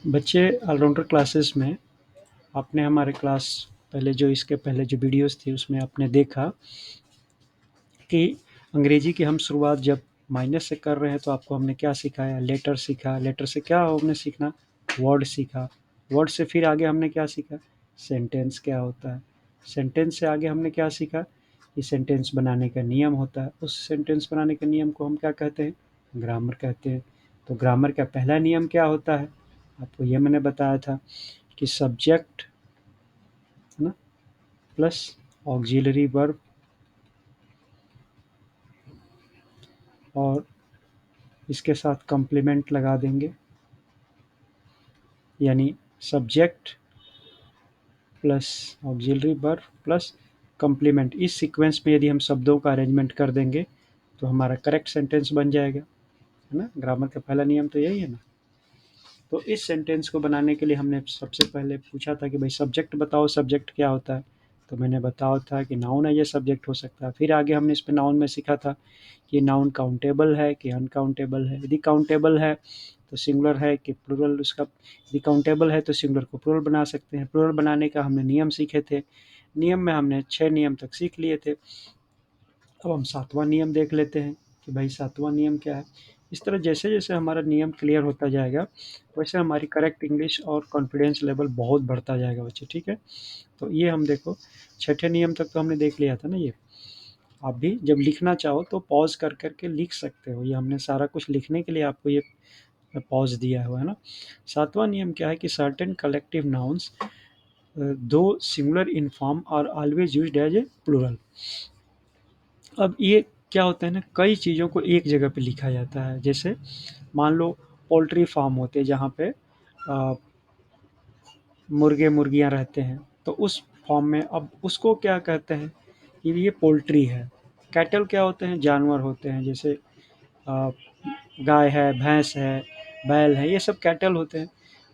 बच्चे allrounder classes में आपने हमारे क्लास पहले जो इसके पहले जो वीडियोस थी उसमें आपने देखा कि अंग्रेजी की हम शुरुआत जब माइनस से कर रहे हैं तो आपको हमने क्या सिखाया, लेटर सीखा, लेटर से क्या हमने सीखना, वर्ड सीखा, वर्ड से फिर आगे हमने क्या सीखा, सेंटेंस क्या होता है, सेंटेंस से आगे हमने क्या सीखा कि सेंटेंस बनाने का नियम होता है, उस सेंटेंस बनाने के नियम को हम क्या कहते हैं, ग्रामर कहते हैं। तो ग्रामर का पहला नियम क्या होता है, आपको ये मैंने बताया था कि सब्जेक्ट है ना प्लस ऑक्सिलरी वर्ब और इसके साथ कम्प्लीमेंट लगा देंगे, यानी subject plus auxiliary verb plus complement. इस सीक्वेंस में यदि हम शब्दों का अरेंजमेंट कर देंगे तो हमारा करेक्ट सेंटेंस बन जाएगा, है ना। ग्रामर का पहला नियम तो यही है ना। तो इस सेंटेंस को बनाने के लिए हमने सबसे पहले पूछा था कि भाई सब्जेक्ट बताओ, सब्जेक्ट क्या होता है। तो मैंने बताया था कि नाउन है, ये सब्जेक्ट हो सकता है। फिर आगे हमने इस पे नाउन में सीखा था कि नाउन काउंटेबल है कि अनकाउंटेबल है। यदि काउंटेबल है तो सिंगुलर है कि प्लूरल, उसका यदि काउंटेबल है तो सिंगुलर को प्लूरल बना सकते हैं। प्लूरल बनाने का हमने नियम सीखे थे। नियम में हमने 6 नियम तक सीख लिए थे। अब हम 7वां नियम देख लेते हैं कि भाई 7वां नियम क्या है। इस तरह जैसे-जैसे हमारा नियम क्लियर होता जाएगा, वैसे हमारी करेक्ट इंग्लिश और कॉन्फिडेंस लेवल बहुत बढ़ता जाएगा बच्चे, ठीक है? तो ये हम देखो, छठे नियम तक तो हमने देख लिया था ना ये। आप भी जब लिखना चाहो तो पॉज़ कर कर के लिख सकते हो। ये हमने सारा कुछ लिखने के लिए आपको ये पॉज़ दिया हुआ है ना। 7वां नियम क्या है कि certain collective nouns though singular in form are always used as a plural. अब ये क्या होता है ना, कई चीज़ों को एक जगह पे लिखा जाता है। जैसे मान लो पोल्ट्री फार्म होते हैं जहाँ पे मुर्गे मुर्गियाँ रहते हैं, तो उस फॉर्म में अब उसको क्या कहते हैं कि ये पोल्ट्री है। कैटल क्या होते हैं, जानवर होते हैं, जैसे अ, गाय है, भैंस है, बैल है, ये सब कैटल होते हैं।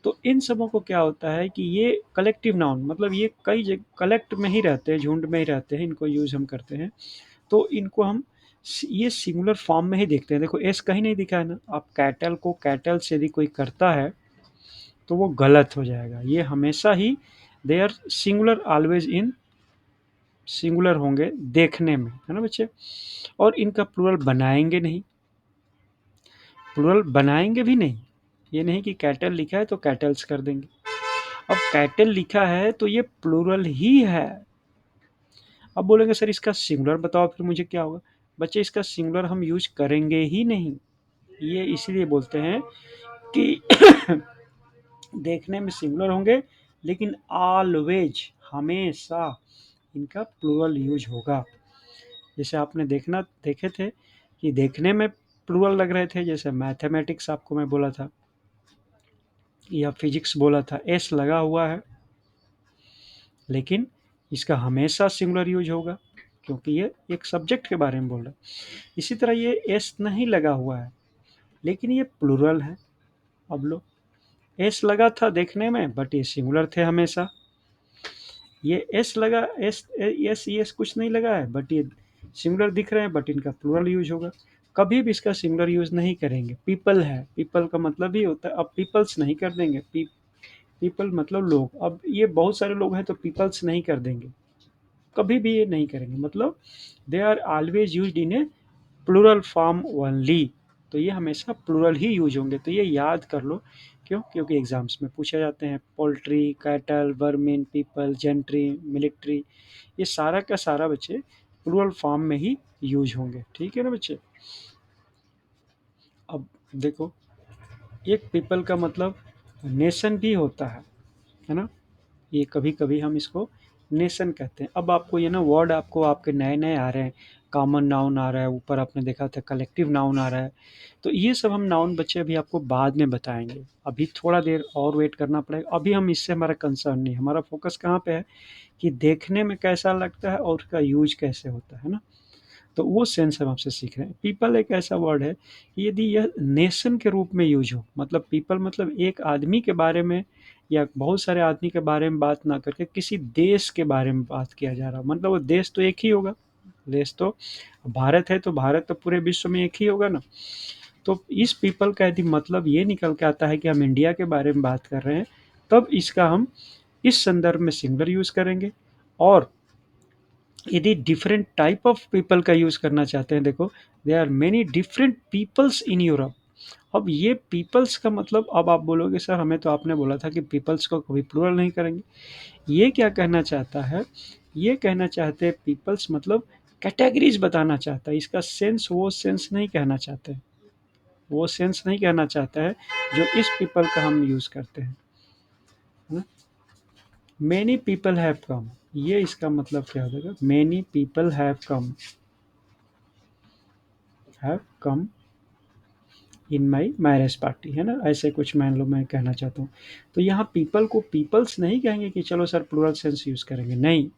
तो इन सबों को क्या होता है कि ये कलेक्टिव नाउन, मतलब ये कई जगह कलेक्ट में ही रहते हैं, झुंड में ही रहते हैं, इनको यूज़ हम करते हैं। तो इनको हम ये सिंगुलर फॉर्म में ही देखते हैं। देखो एस कहीं नहीं दिखा है ना। आप कैटल को कैटल से यदि कोई करता है तो वो गलत हो जाएगा। ये हमेशा ही they are singular, always in singular होंगे देखने में, है ना बच्चे। और इनका प्लूरल बनाएंगे नहीं, प्लूरल बनाएंगे भी नहीं। ये नहीं कि कैटल लिखा है तो कैटल्स कर देंगे। अब कैटल लिखा है तो ये प्लूरल ही है। अब बोलेंगे सर इसका सिंगुलर बताओ, फिर मुझे क्या होगा। बच्चे इसका सिंगुलर हम यूज करेंगे ही नहीं। ये इसीलिए बोलते हैं कि देखने में सिंगुलर होंगे लेकिन ऑलवेज, हमेशा इनका प्लूरल यूज होगा। जैसे आपने देखना देखे थे कि देखने में प्लूरल लग रहे थे, जैसे मैथमेटिक्स आपको मैं बोला था या फिजिक्स बोला था, एस लगा हुआ है लेकिन इसका हमेशा सिंगुलर यूज होगा क्योंकि ये एक सब्जेक्ट के बारे में बोल रहा है। इसी तरह ये एस नहीं लगा हुआ है लेकिन ये प्लूरल है। अब लो, एस लगा था देखने में बट ये सिंगुलर थे हमेशा। ये एस लगा, एस एस एस कुछ नहीं लगा है बट ये सिंगुलर दिख रहे हैं, बट इनका प्लूरल यूज होगा। कभी भी इसका सिंगुलर यूज नहीं करेंगे। पीपल है, पीपल का मतलब ही होता है, अब पीपल्स नहीं कर देंगे। पीपल मतलब लोग, अब ये बहुत सारे लोग हैं तो पीपल्स नहीं कर देंगे, कभी भी ये नहीं करेंगे। मतलब they are always used in a plural form only. तो ये हमेशा प्लूरल ही यूज होंगे, तो ये याद कर लो। क्यों? क्योंकि एग्जाम्स में पूछे जाते हैं। Poultry, cattle, vermin, people, gentry, military, ये सारा का सारा बच्चे प्लूरल फॉर्म में ही यूज होंगे, ठीक है ना बच्चे। अब देखो, एक पीपल का मतलब नेशन भी होता है ना। ये कभी कभी हम इसको नेशन कहते हैं। अब आपको ये ना वर्ड आपको आपके नए नए आ रहे हैं। कॉमन नाउन आ रहा है, ऊपर आपने देखा था कलेक्टिव नाउन आ रहा है। तो ये सब हम नाउन बच्चे अभी आपको बाद में बताएंगे। अभी थोड़ा देर और वेट करना पड़ेगा। अभी हम इससे, हमारा कंसर्न नहीं, हमारा फोकस कहाँ पे है कि देखने में कैसा लगता है और उसका यूज कैसे होता है ना। तो वो सेंस हम आपसे सीख रहे हैं। पीपल एक ऐसा वर्ड है कि यदि यह नेशन के रूप में यूज हो, मतलब पीपल मतलब एक आदमी के बारे में या बहुत सारे आदमी के बारे में बात ना करके किसी देश के बारे में बात किया जा रहा, मतलब वो देश तो एक ही होगा। देश तो भारत है तो भारत तो पूरे विश्व में एक ही होगा ना। तो इस पीपल का यदि मतलब ये निकल के आता है कि हम इंडिया के बारे में बात कर रहे हैं, तब इसका हम इस संदर्भ में सिंगुलर यूज़ करेंगे। और यदि डिफरेंट टाइप ऑफ पीपल का यूज़ करना चाहते हैं, देखो there are many different peoples in Europe. अब ये पीपल्स का मतलब, अब आप बोलोगे सर हमें तो आपने बोला था कि पीपल्स को कभी प्लूरल नहीं करेंगे। ये क्या कहना चाहता है, ये कहना चाहते हैं पीपल्स मतलब कैटेगरीज बताना चाहता है, इसका सेंस वो सेंस नहीं कहना चाहते हैं, वो सेंस नहीं कहना चाहता है जो इस पीपल का हम यूज़ करते हैं, है ना। मैनी पीपल हैव कम, ये इसका मतलब क्या हो जाएगा, many people have come in my marriage party, है ना, ऐसे कुछ मान लो मैं कहना चाहता हूँ। तो यहाँ पीपल को पीपल्स नहीं कहेंगे कि चलो सर प्लूरल सेंस यूज़ करेंगे, नहीं,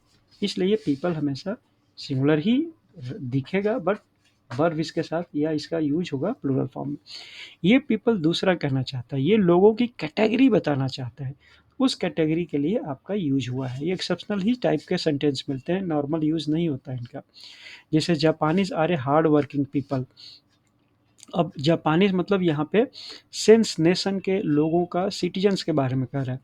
इसलिए पीपल हमेशा सिंगुलर ही दिखेगा, बट वर्ब इसके साथ या इसका यूज होगा प्लूरल फॉर्म में। ये पीपल दूसरा कहना चाहता है, ये लोगों की कैटेगरी बताना चाहता है, उस कैटेगरी के लिए आपका यूज हुआ है। ये एक्सेप्शनल ही टाइप के सेंटेंस मिलते हैं, नॉर्मल यूज नहीं होता है इनका। जैसे Japanese are a hard working people. अब जापानीज मतलब यहाँ पे सेंस नेशन के लोगों का, सिटीजन्स के बारे में कह रहा है,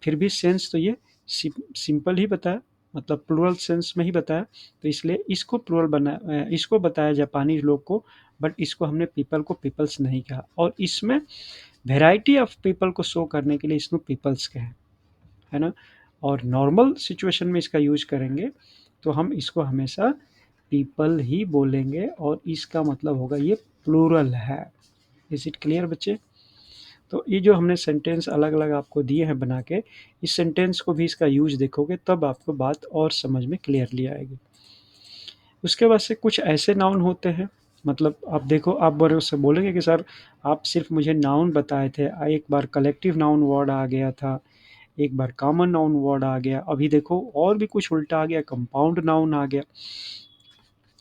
फिर भी सेंस तो ये सिंपल ही बताया, मतलब प्लूरल सेंस में ही बताया, तो इसलिए इसको प्लूरल बना, इसको बताया जापानी लोग को, बट इसको हमने पीपल को पीपल्स नहीं कहा। और इसमें वेराइटी ऑफ पीपल को शो करने के लिए इसमें पीपल्स कहे, है ना। और नॉर्मल सिचुएशन में इसका यूज करेंगे तो हम इसको हमेशा पीपल ही बोलेंगे, और इसका मतलब होगा ये प्लूरल है। इज इट क्लियर बच्चे। तो ये जो हमने सेंटेंस अलग अलग आपको दिए हैं बना के, इस सेंटेंस को भी इसका यूज देखोगे तब आपको बात और समझ में क्लियरली आएगी। उसके बाद से कुछ ऐसे नाउन होते हैं, मतलब आप देखो, आप बड़े उससे बोलेंगे कि सर आप सिर्फ मुझे नाउन बताए थे, एक बार कलेक्टिव नाउन वर्ड आ गया था, एक बार कॉमन नाउन वर्ड आ गया, अभी देखो और भी कुछ उल्टा आ गया, कंपाउंड नाउन आ गया।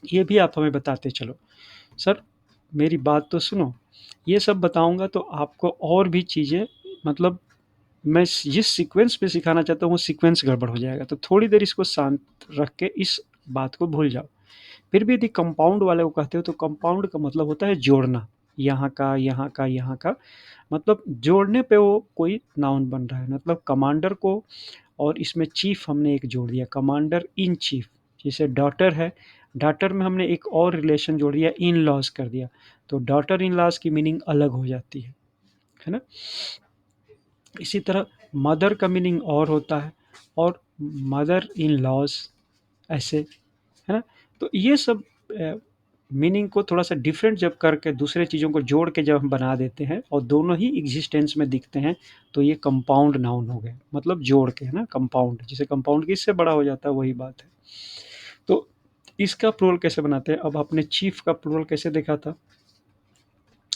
ये भी आप हमें बताते चलो। सर मेरी बात तो सुनो, ये सब बताऊंगा तो आपको और भी चीज़ें, मतलब मैं जिस सीक्वेंस पे सिखाना चाहता हूँ वो सीक्वेंस गड़बड़ हो जाएगा, तो थोड़ी देर इसको शांत रख के इस बात को भूल जाओ। फिर भी यदि कंपाउंड वाले को कहते हो तो कंपाउंड का मतलब होता है जोड़ना, यहाँ का यहाँ का यहाँ का, मतलब जोड़ने पे वो कोई नाउन बन रहा है। मतलब कमांडर को और इसमें चीफ हमने एक जोड़ दिया, कमांडर इन चीफ। जैसे डॉटर है, डॉटर में हमने एक और रिलेशन जोड़ दिया, इन लॉज कर दिया, तो डॉटर इन लॉज की मीनिंग अलग हो जाती है ना। इसी तरह मदर का मीनिंग और होता है, और मदर इन लॉज ऐसे, है ना। तो ये सब मीनिंग को थोड़ा सा डिफरेंट जब करके दूसरे चीज़ों को जोड़ के जब हम बना देते हैं और दोनों ही एग्जिस्टेंस में दिखते हैं, तो ये कंपाउंड नाउन हो गए, मतलब जोड़ के, है ना, कंपाउंड, जैसे कंपाउंड किससे बड़ा हो जाता है वही बात है। तो इसका प्लूरल कैसे बनाते हैं, अब आपने चीफ का प्लूरल कैसे देखा था,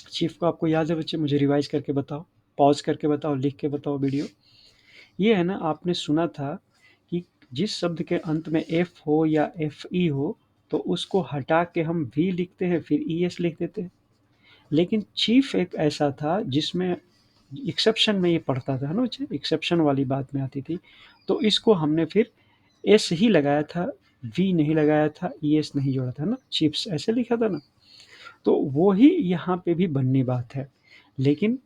चीफ को आपको याद है बच्चे, मुझे रिवाइज करके बताओ, पॉज करके बताओ, लिख के बताओ वीडियो। ये है ना, आपने सुना था कि जिस शब्द के अंत में एफ हो या एफ ई हो तो उसको हटा के हम वी लिखते हैं, फिर ई एस लिख देते हैं। लेकिन चीफ एक ऐसा था जिसमें एक्सेप्शन में ये पढ़ता था ना बच्चे, एक्सेप्शन वाली बात में आती थी, तो इसको हमने फिर एस ही लगाया था, वी नहीं लगाया था, ई एस नहीं जोड़ा था ना, चिप्स ऐसे लिखा था ना। तो वो ही यहाँ पे भी बननी बात है। लेकिन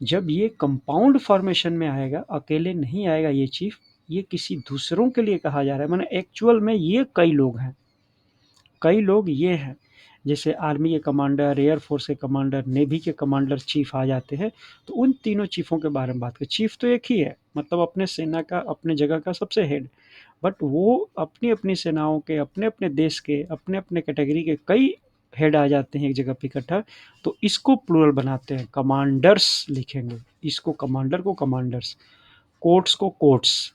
जब ये कंपाउंड फॉर्मेशन में आएगा, अकेले नहीं आएगा ये चीफ, ये किसी दूसरों के लिए कहा जा रहा है, माने एक्चुअल में ये कई लोग हैं, कई लोग ये हैं। जैसे आर्मी के कमांडर, एयर फोर्स के कमांडर, नेवी के कमांडर चीफ आ जाते हैं, तो उन तीनों चीफों के बारे में बात करें। चीफ तो एक ही है, मतलब अपने सेना का, अपने जगह का सबसे हेड, बट वो अपनी अपनी सेनाओं के, अपने अपने देश के, अपने अपने कैटेगरी के कई हेड आ जाते हैं एक जगह पे इकट्ठा, तो इसको प्लूरल बनाते हैं, कमांडर्स लिखेंगे, इसको कमांडर को कमांडर्स, कोट्स को कोट्स,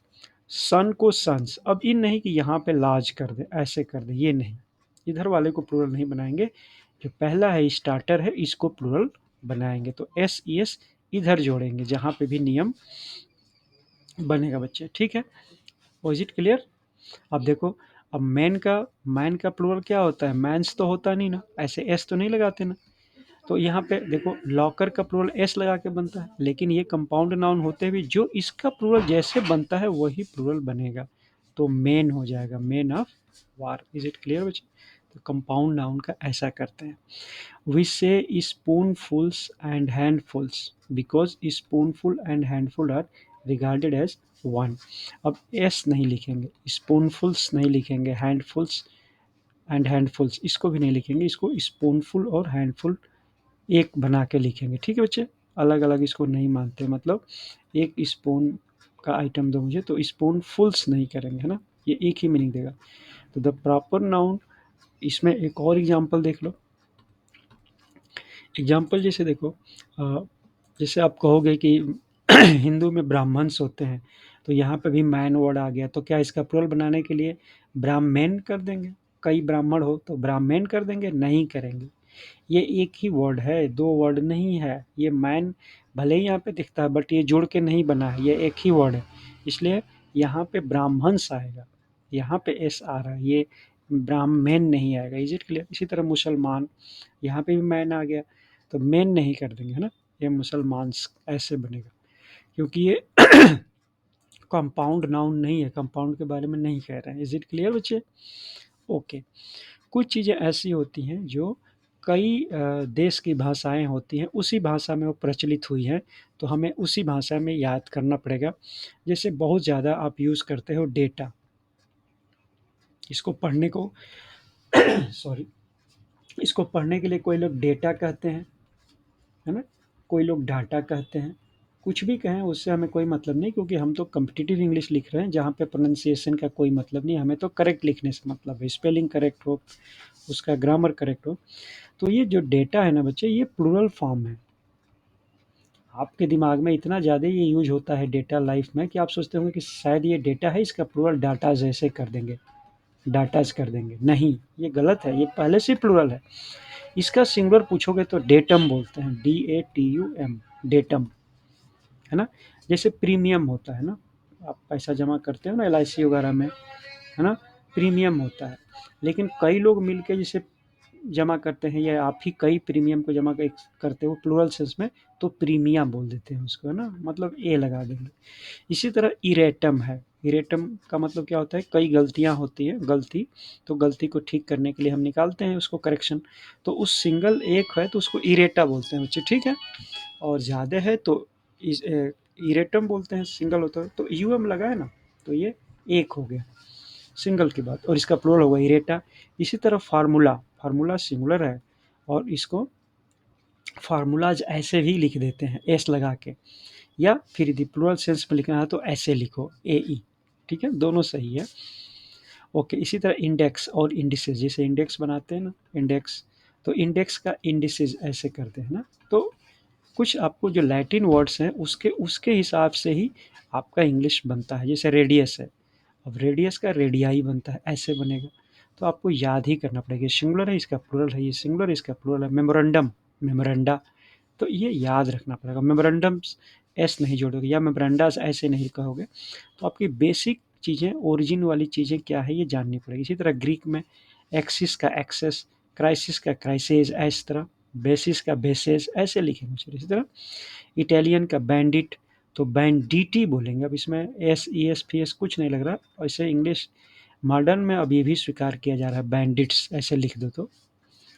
सन को सन्स। अब इन नहीं कि यहाँ पे लाज कर दे, ऐसे कर दे, ये नहीं, इधर वाले को प्लूरल नहीं बनाएंगे। जो पहला है स्टार्टर है, इसको प्लूरल बनाएंगे, तो एस ई एस इधर जोड़ेंगे जहाँ पे भी नियम बनेगा बच्चे, ठीक है। Is it clear. अब देखो, अब मैन का प्लूरल क्या होता है, मैंस तो होता नहीं ना, ऐसे एस तो नहीं लगाते ना। तो यहाँ पे देखो, लॉकर का प्लूरल एस लगा के बनता है, लेकिन ये कंपाउंड नाउन होते हुए जो इसका प्लूरल जैसे बनता है वही प्लूरल बनेगा, तो मेन हो जाएगा, main of war. Is it clear बच्चे। तो कंपाउंड नाउन का ऐसा करते हैं। We say spoonfuls and handfuls because spoonful and handful are regarded as one. अब एस नहीं लिखेंगे, स्पूनफुल्स नहीं लिखेंगे, हैंडफुल्स एंड हैंडफुल्स इसको भी नहीं लिखेंगे, इसको स्पूनफुल और हैंडफुल एक बना के लिखेंगे। ठीक है बच्चे, अलग अलग इसको नहीं मानते, मतलब एक स्पून का आइटम दो मुझे तो स्पून फुल्स नहीं करेंगे, है ना, ये एक ही मीनिंग देगा। तो द प्रॉपर नाउन, इसमें एक और एग्जांपल देख लो। एग्जांपल जैसे देखो, जैसे आप कहोगे कि हिंदू में ब्राह्मण्स होते हैं, तो यहाँ पे भी मैन वर्ड आ गया, तो क्या इसका प्लुरल बनाने के लिए ब्राह्मण कर देंगे? कई ब्राह्मण हो तो ब्राह्मण कर देंगे? नहीं करेंगे। ये एक ही वर्ड है, दो वर्ड नहीं है। ये मैन भले ही यहाँ पे दिखता है बट ये जुड़ के नहीं बना है, ये एक ही वर्ड है, इसलिए यहाँ पे ब्राह्मण्स आएगा, यहाँ पे एस आ रहा है, ये ब्राह्मण नहीं आएगा। Is it clear? इसी तरह मुसलमान, यहाँ पे भी मैन आ गया तो मेन नहीं कर देंगे, है ना, ये मुसलमान ऐसे बनेगा, क्योंकि ये कंपाउंड नाउन नहीं है, कंपाउंड के बारे में नहीं कह रहे हैं। इज इट क्लियर बच्चे? ओके। कुछ चीज़ें ऐसी होती हैं जो कई देश की भाषाएं होती हैं, उसी भाषा में वो प्रचलित हुई हैं, तो हमें उसी भाषा में याद करना पड़ेगा। जैसे बहुत ज़्यादा आप यूज़ करते हो डेटा, इसको पढ़ने को सॉरी, इसको पढ़ने के लिए कोई लोग डेटा कहते हैं, है ना, कोई लोग डाटा कहते हैं, कुछ भी कहें उससे हमें कोई मतलब नहीं, क्योंकि हम तो कॉम्पिटिटिव इंग्लिश लिख रहे हैं जहाँ पे प्रोनाउंसिएशन का कोई मतलब नहीं, हमें तो करेक्ट लिखने से मतलब है, स्पेलिंग करेक्ट हो, उसका ग्रामर करेक्ट हो। तो ये जो डेटा है ना बच्चे, ये प्लूरल फॉर्म है। आपके दिमाग में इतना ज़्यादा ये यूज होता है डेटा लाइफ में कि आप सोचते होंगे कि शायद ये डेटा है, इसका प्लूरल डाटाज ऐसे कर देंगे, डाटाज कर देंगे। नहीं, ये गलत है, ये पहले से प्लूरल है। इसका सिंगुलर पूछोगे तो डेटम बोलते हैं, DATUM, डेटम, है ना। जैसे प्रीमियम होता है ना, आप पैसा जमा करते हो ना LIC वगैरह में, है ना, प्रीमियम होता है, लेकिन कई लोग मिलके जैसे जमा करते हैं, या आप ही कई प्रीमियम को जमा करते हो प्लूरल सेंस में, तो प्रीमियम बोल देते हैं उसको, है ना, मतलब ए लगा देंगे। इसी तरह इरेटम है, इरेटम का मतलब क्या होता है, कई गलतियां होती है, गलती, तो गलती को ठीक करने के लिए हम निकालते हैं उसको करेक्शन, तो उस सिंगल एक है तो उसको इरेटा बोलते हैं बच्चे, ठीक है। और ज़्यादा है तो इरेटम बोलते हैं, सिंगल होता है तो यूएम लगा है ना, तो ये एक हो गया सिंगल की बात, और इसका प्लूरल होगा इरेटा। इसी तरह फार्मूला, फार्मूला सिंगुलर है और इसको फार्मूलाज ऐसे भी लिख देते हैं एस लगा के, या फिर यदि प्लूरल सेंस में लिखना है तो ऐसे लिखो AE, ठीक है, दोनों सही है। ओके। इसी तरह इंडेक्स और इंडिसेस, जैसे इंडेक्स बनाते हैं ना, इंडेक्स, तो इंडेक्स का इंडिसेस ऐसे करते हैं ना, तो कुछ आपको जो लैटिन वर्ड्स हैं उसके उसके हिसाब से ही आपका इंग्लिश बनता है। जैसे रेडियस है, अब रेडियस का रेडियाई बनता है, ऐसे बनेगा, तो आपको याद ही करना पड़ेगा, सिंगुलर है इसका प्लूरल है, ये सिंगुलर है इसका प्लूरल है। मेमोरेंडम, मेमोरेंडा, तो ये याद रखना पड़ेगा, मेमोरेंडम्स एस नहीं जोड़ोगे, या मेमोरेंडास ऐसे नहीं कहोगे, तो आपकी बेसिक चीज़ें, ओरिजिन वाली चीज़ें क्या है ये जाननी पड़ेगी। इसी तरह ग्रीक में एक्सिस का एक्सेस, क्राइसिस का क्राइसेस, इस तरह बेसिस का बेसेस ऐसे लिखेंगे। इसी तरह इटालियन का बैंडिट, तो बैंडिटी बोलेंगे, अब इसमें SES कुछ नहीं लग रहा, ऐसे इंग्लिश मॉडर्न में अब ये भी स्वीकार किया जा रहा है, बैंडिट्स ऐसे लिख दो, तो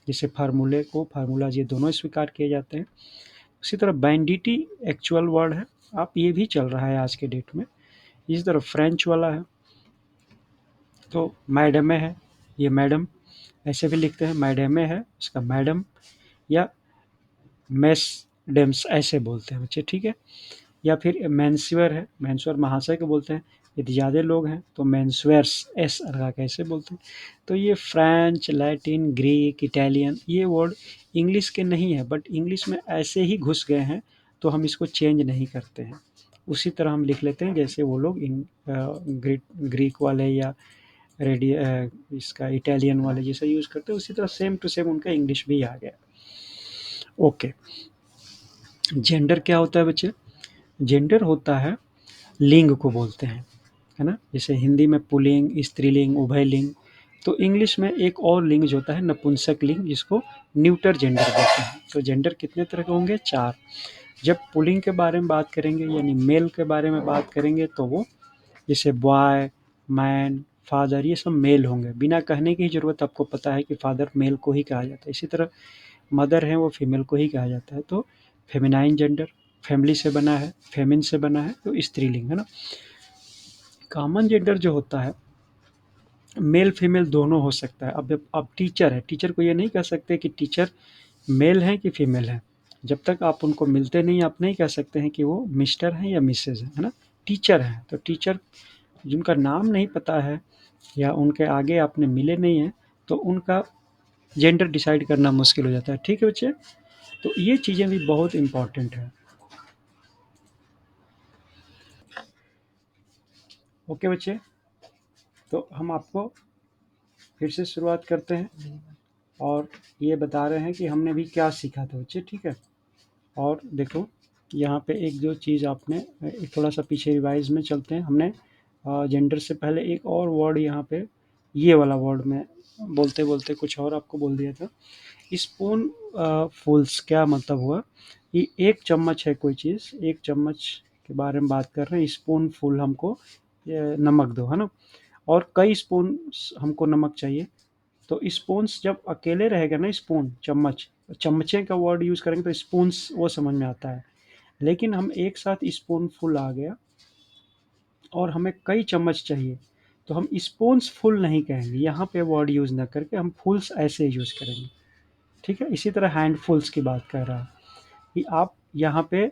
जैसे फार्मूले को फार्मूलाज, ये दोनों स्वीकार किए जाते हैं। उसी तरह बैंडिटी एक्चुअल वर्ड है, आप ये भी चल रहा है आज के डेट में। इसी तरह फ्रेंच वाला है, तो मैडमे है, ये मैडम ऐसे भी लिखते हैं, मैडमे है इसका मैडम, या मेस डेम्स ऐसे बोलते हैं बच्चे, ठीक है। या फिर मेंस्वेयर है, मेंस्वेयर महाशय को बोलते हैं, यदि ज़्यादा लोग हैं तो मेंस्वेयर्स एस लगा के ऐसे बोलते हैं। तो ये फ्रेंच, लैटिन, ग्रीक, इटालियन, ये वर्ड इंग्लिश के नहीं है, बट इंग्लिश में ऐसे ही घुस गए हैं, तो हम इसको चेंज नहीं करते हैं, उसी तरह हम लिख लेते हैं जैसे वो लोग ग्रीक वाले या इसका इटालियन वाले जैसे यूज़ करते हैं, उसी तरह सेम टू सेम उनका इंग्लिश भी आ गया। ओके। जेंडर क्या होता है बच्चे? जेंडर होता है, लिंग को बोलते हैं, है ना, जैसे हिंदी में पुल्लिंग, स्त्रीलिंग, उभयलिंग, तो इंग्लिश में एक और लिंग जो होता है नपुंसक लिंग, जिसको न्यूटर जेंडर बोलते हैं। तो जेंडर कितने तरह के होंगे? 4। जब पुल्लिंग के बारे में बात करेंगे यानी मेल के बारे में बात करेंगे, तो वो जैसे बॉय, मैन, फादर, ये सब मेल होंगे, बिना कहने की ज़रूरत आपको पता है कि फादर मेल को ही कहा जाता है। इसी तरह मदर हैं वो फीमेल को ही कहा जाता है। तो फेमिनाइन जेंडर फैमिली से बना है, फेमिन से बना है, तो स्त्रीलिंग है ना। कॉमन जेंडर जो होता है मेल फीमेल दोनों हो सकता है। अब टीचर है, टीचर को ये नहीं कह सकते कि टीचर मेल हैं कि फीमेल हैं। जब तक आप उनको मिलते नहीं, आप नहीं कह सकते हैं कि वो मिस्टर हैं या मिसेज हैं, है ना। टीचर हैं तो टीचर जिनका नाम नहीं पता है या उनके आगे आपने मिले नहीं हैं, तो उनका जेंडर डिसाइड करना मुश्किल हो जाता है। ठीक है बच्चे, तो ये चीज़ें भी बहुत इंपॉर्टेंट है। ओके बच्चे, तो हम आपको फिर से शुरुआत करते हैं और ये बता रहे हैं कि हमने भी क्या सीखा था बच्चे। ठीक है, और देखो यहाँ पे एक जो चीज़ आपने थोड़ा सा पीछे रिवाइज में चलते हैं। हमने जेंडर से पहले एक और वर्ड यहाँ पे, ये वाला वर्ड में बोलते बोलते कुछ और आपको बोल दिया था। स्पून फुल्स क्या मतलब हुआ, ये एक चम्मच है कोई चीज़, एक चम्मच के बारे में बात कर रहे हैं। स्पून फुल हमको नमक दो, है ना, और कई स्पून हमको नमक चाहिए। तो स्पून्स जब अकेले रहेगा ना, स्पून चम्मच, चमचे का वर्ड यूज़ करेंगे तो स्पून्स वो समझ में आता है। लेकिन हम एक साथ स्पून फुल आ गया और हमें कई चम्मच चाहिए, तो हम स्पून्स फुल नहीं कहेंगे, यहाँ पे वर्ड यूज़ ना करके हम फुल्स ऐसे यूज़ करेंगे। ठीक है, इसी तरह हैंडफुल्स की बात कर रहा है कि आप यहाँ पे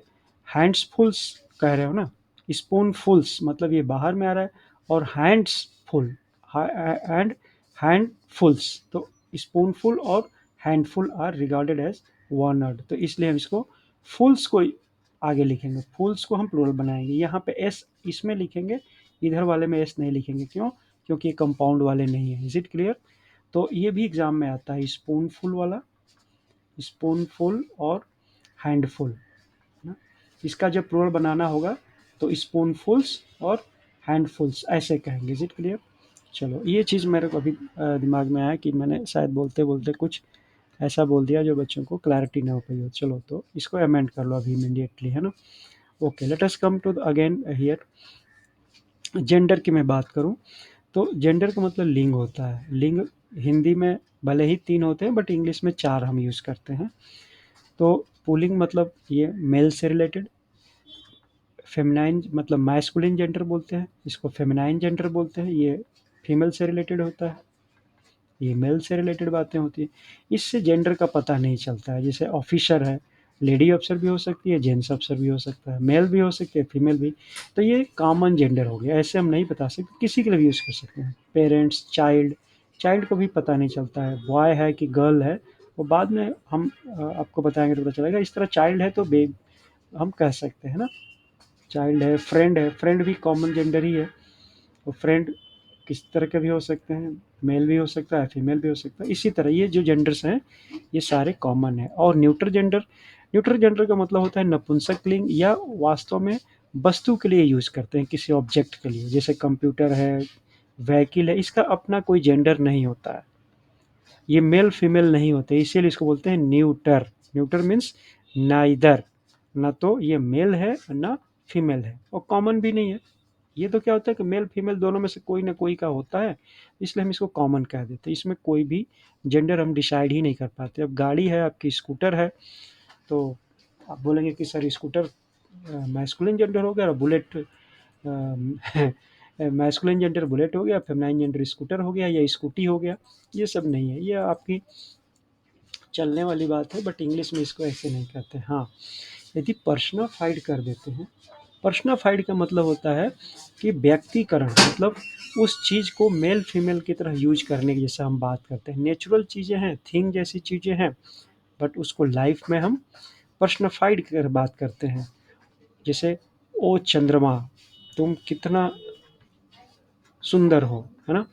हैंड्सफुल्स कह रहे हो ना, स्पूनफुल्स मतलब ये बाहर में आ रहा है, और हैंड्स फुल एंड हैंडफुल्स, तो स्पूनफुल और handful are regarded as one word, तो इसलिए हम इसको फुल्स को आगे लिखेंगे, फुल्स को हम प्लूरल बनाएंगे। यहाँ पे एस इसमें लिखेंगे, इधर वाले में एस नहीं लिखेंगे, क्यों, क्योंकि ये कंपाउंड वाले नहीं है। Is it clear. तो ये भी एग्जाम में आता है, स्पूनफुल वाला, स्पूनफुल और हैंडफुल, है ना। इसका जब प्लूरल बनाना होगा तो स्पूनफुल्स और हैंडफुल्स ऐसे कहेंगे। Is it clear. चलो, ये चीज़ मेरे को अभी दिमाग में आया कि मैंने शायद बोलते बोलते कुछ ऐसा बोल दिया जो बच्चों को क्लैरिटी ना हो पाई हो। चलो, तो इसको अमेंड कर लो अभी इमीडिएटली, है ना। Okay, let us come to again here. Gender की मैं बात करूं तो जेंडर का मतलब लिंग होता है। लिंग हिंदी में भले ही 3 होते हैं, बट इंग्लिश में 4 हम यूज़ करते हैं। तो पुल्लिंग मतलब ये मेल से रिलेटेड, फेमिनाइन मतलब मैस्कुलिन जेंडर बोलते हैं, इसको फेमिनाइन जेंडर बोलते हैं, ये फीमेल से रिलेटेड होता है, ये मेल से रिलेटेड बातें होती हैं। इससे जेंडर का पता नहीं चलता है। जैसे ऑफिसर है, लेडी अफसर भी हो सकती है, जेंट्स अफसर भी हो सकता है, मेल भी हो सकती है, फीमेल भी। तो ये कॉमन जेंडर हो गया, ऐसे हम नहीं बता सकते, किसी के लिए भी यूज़ कर सकते हैं। पेरेंट्स, चाइल्ड, चाइल्ड को भी पता नहीं चलता है बॉय है कि गर्ल है, वो बाद में हम आपको बताएंगे तो पता चलेगा। इस तरह चाइल्ड है तो बेब हम कह सकते हैं ना, चाइल्ड है, फ्रेंड भी कॉमन जेंडर ही है। तो फ्रेंड किस तरह के भी हो सकते हैं, मेल भी हो सकता है, फीमेल भी हो सकता है। इसी तरह ये जो जेंडर्स हैं ये सारे कॉमन है। और न्यूट्रल जेंडर का मतलब होता है नपुंसकलिंग, या वास्तव में वस्तु के लिए यूज़ करते हैं, किसी ऑब्जेक्ट के लिए, जैसे कंप्यूटर है, व्हीकल है, इसका अपना कोई जेंडर नहीं होता है, ये मेल फीमेल नहीं होते, इसीलिए इसको बोलते हैं न्यूटर। न्यूटर मीन्स नाइदर, ना तो ये मेल है ना फीमेल है, और कॉमन भी नहीं है। ये तो क्या होता है कि मेल फीमेल दोनों में से कोई ना कोई का होता है, इसलिए हम इसको कॉमन कह देते हैं। इसमें कोई भी जेंडर हम डिसाइड ही नहीं कर पाते। अब गाड़ी है आपकी, स्कूटर है, तो आप बोलेंगे कि सर स्कूटर मैस्कुलिन जेंडर हो गया, और बुलेट मैस्कुलिन जेंडर बुलेट हो गया, फेमिनाइन जेंडर स्कूटर हो गया या स्कूटी हो गया। ये सब नहीं है, ये आपकी चलने वाली बात है, बट इंग्लिश में इसको ऐसे नहीं कहते। हाँ, यदि पर्सनाफाइड कर देते हैं, पर्सनाफाइड का मतलब होता है कि व्यक्तिकरण, मतलब उस चीज़ को मेल फीमेल की तरह यूज करने की, जैसे हम बात करते हैं नेचुरल चीज़ें हैं, थिंग जैसी चीज़ें हैं, बट उसको लाइफ में हम पर्सनाफाइड कर बात करते हैं। जैसे ओ चंद्रमा, तुम कितना सुंदर हो, है ना।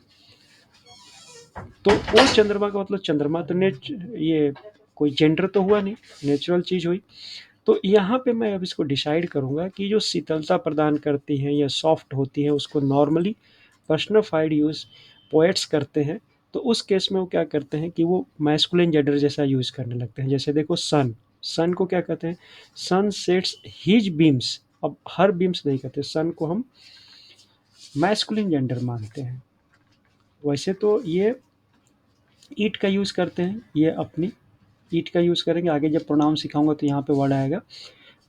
तो ओ चंद्रमा का मतलब चंद्रमा तो ये कोई जेंडर तो हुआ नहीं, नेचुरल चीज़ हुई। तो यहाँ पे मैं अब इसको डिसाइड करूँगा कि जो शीतलता प्रदान करती हैं या सॉफ्ट होती हैं, उसको नॉर्मली पर्सनाफाइड यूज़ पोएट्स करते हैं। तो उस केस में वो क्या करते हैं कि वो मैस्कुलिन जेंडर जैसा यूज़ करने लगते हैं। जैसे देखो सन, सन को क्या कहते हैं, सन सेट्स हीज बीम्स। अब हर बीम्स नहीं कहते, सन को हम मैस्कुलिन जेंडर मानते हैं। वैसे तो ये ईट का यूज़ करते हैं, ये अपनी ईट का यूज़ करेंगे, आगे जब प्रोनाउन सिखाऊंगा तो यहाँ पे वर्ड आएगा।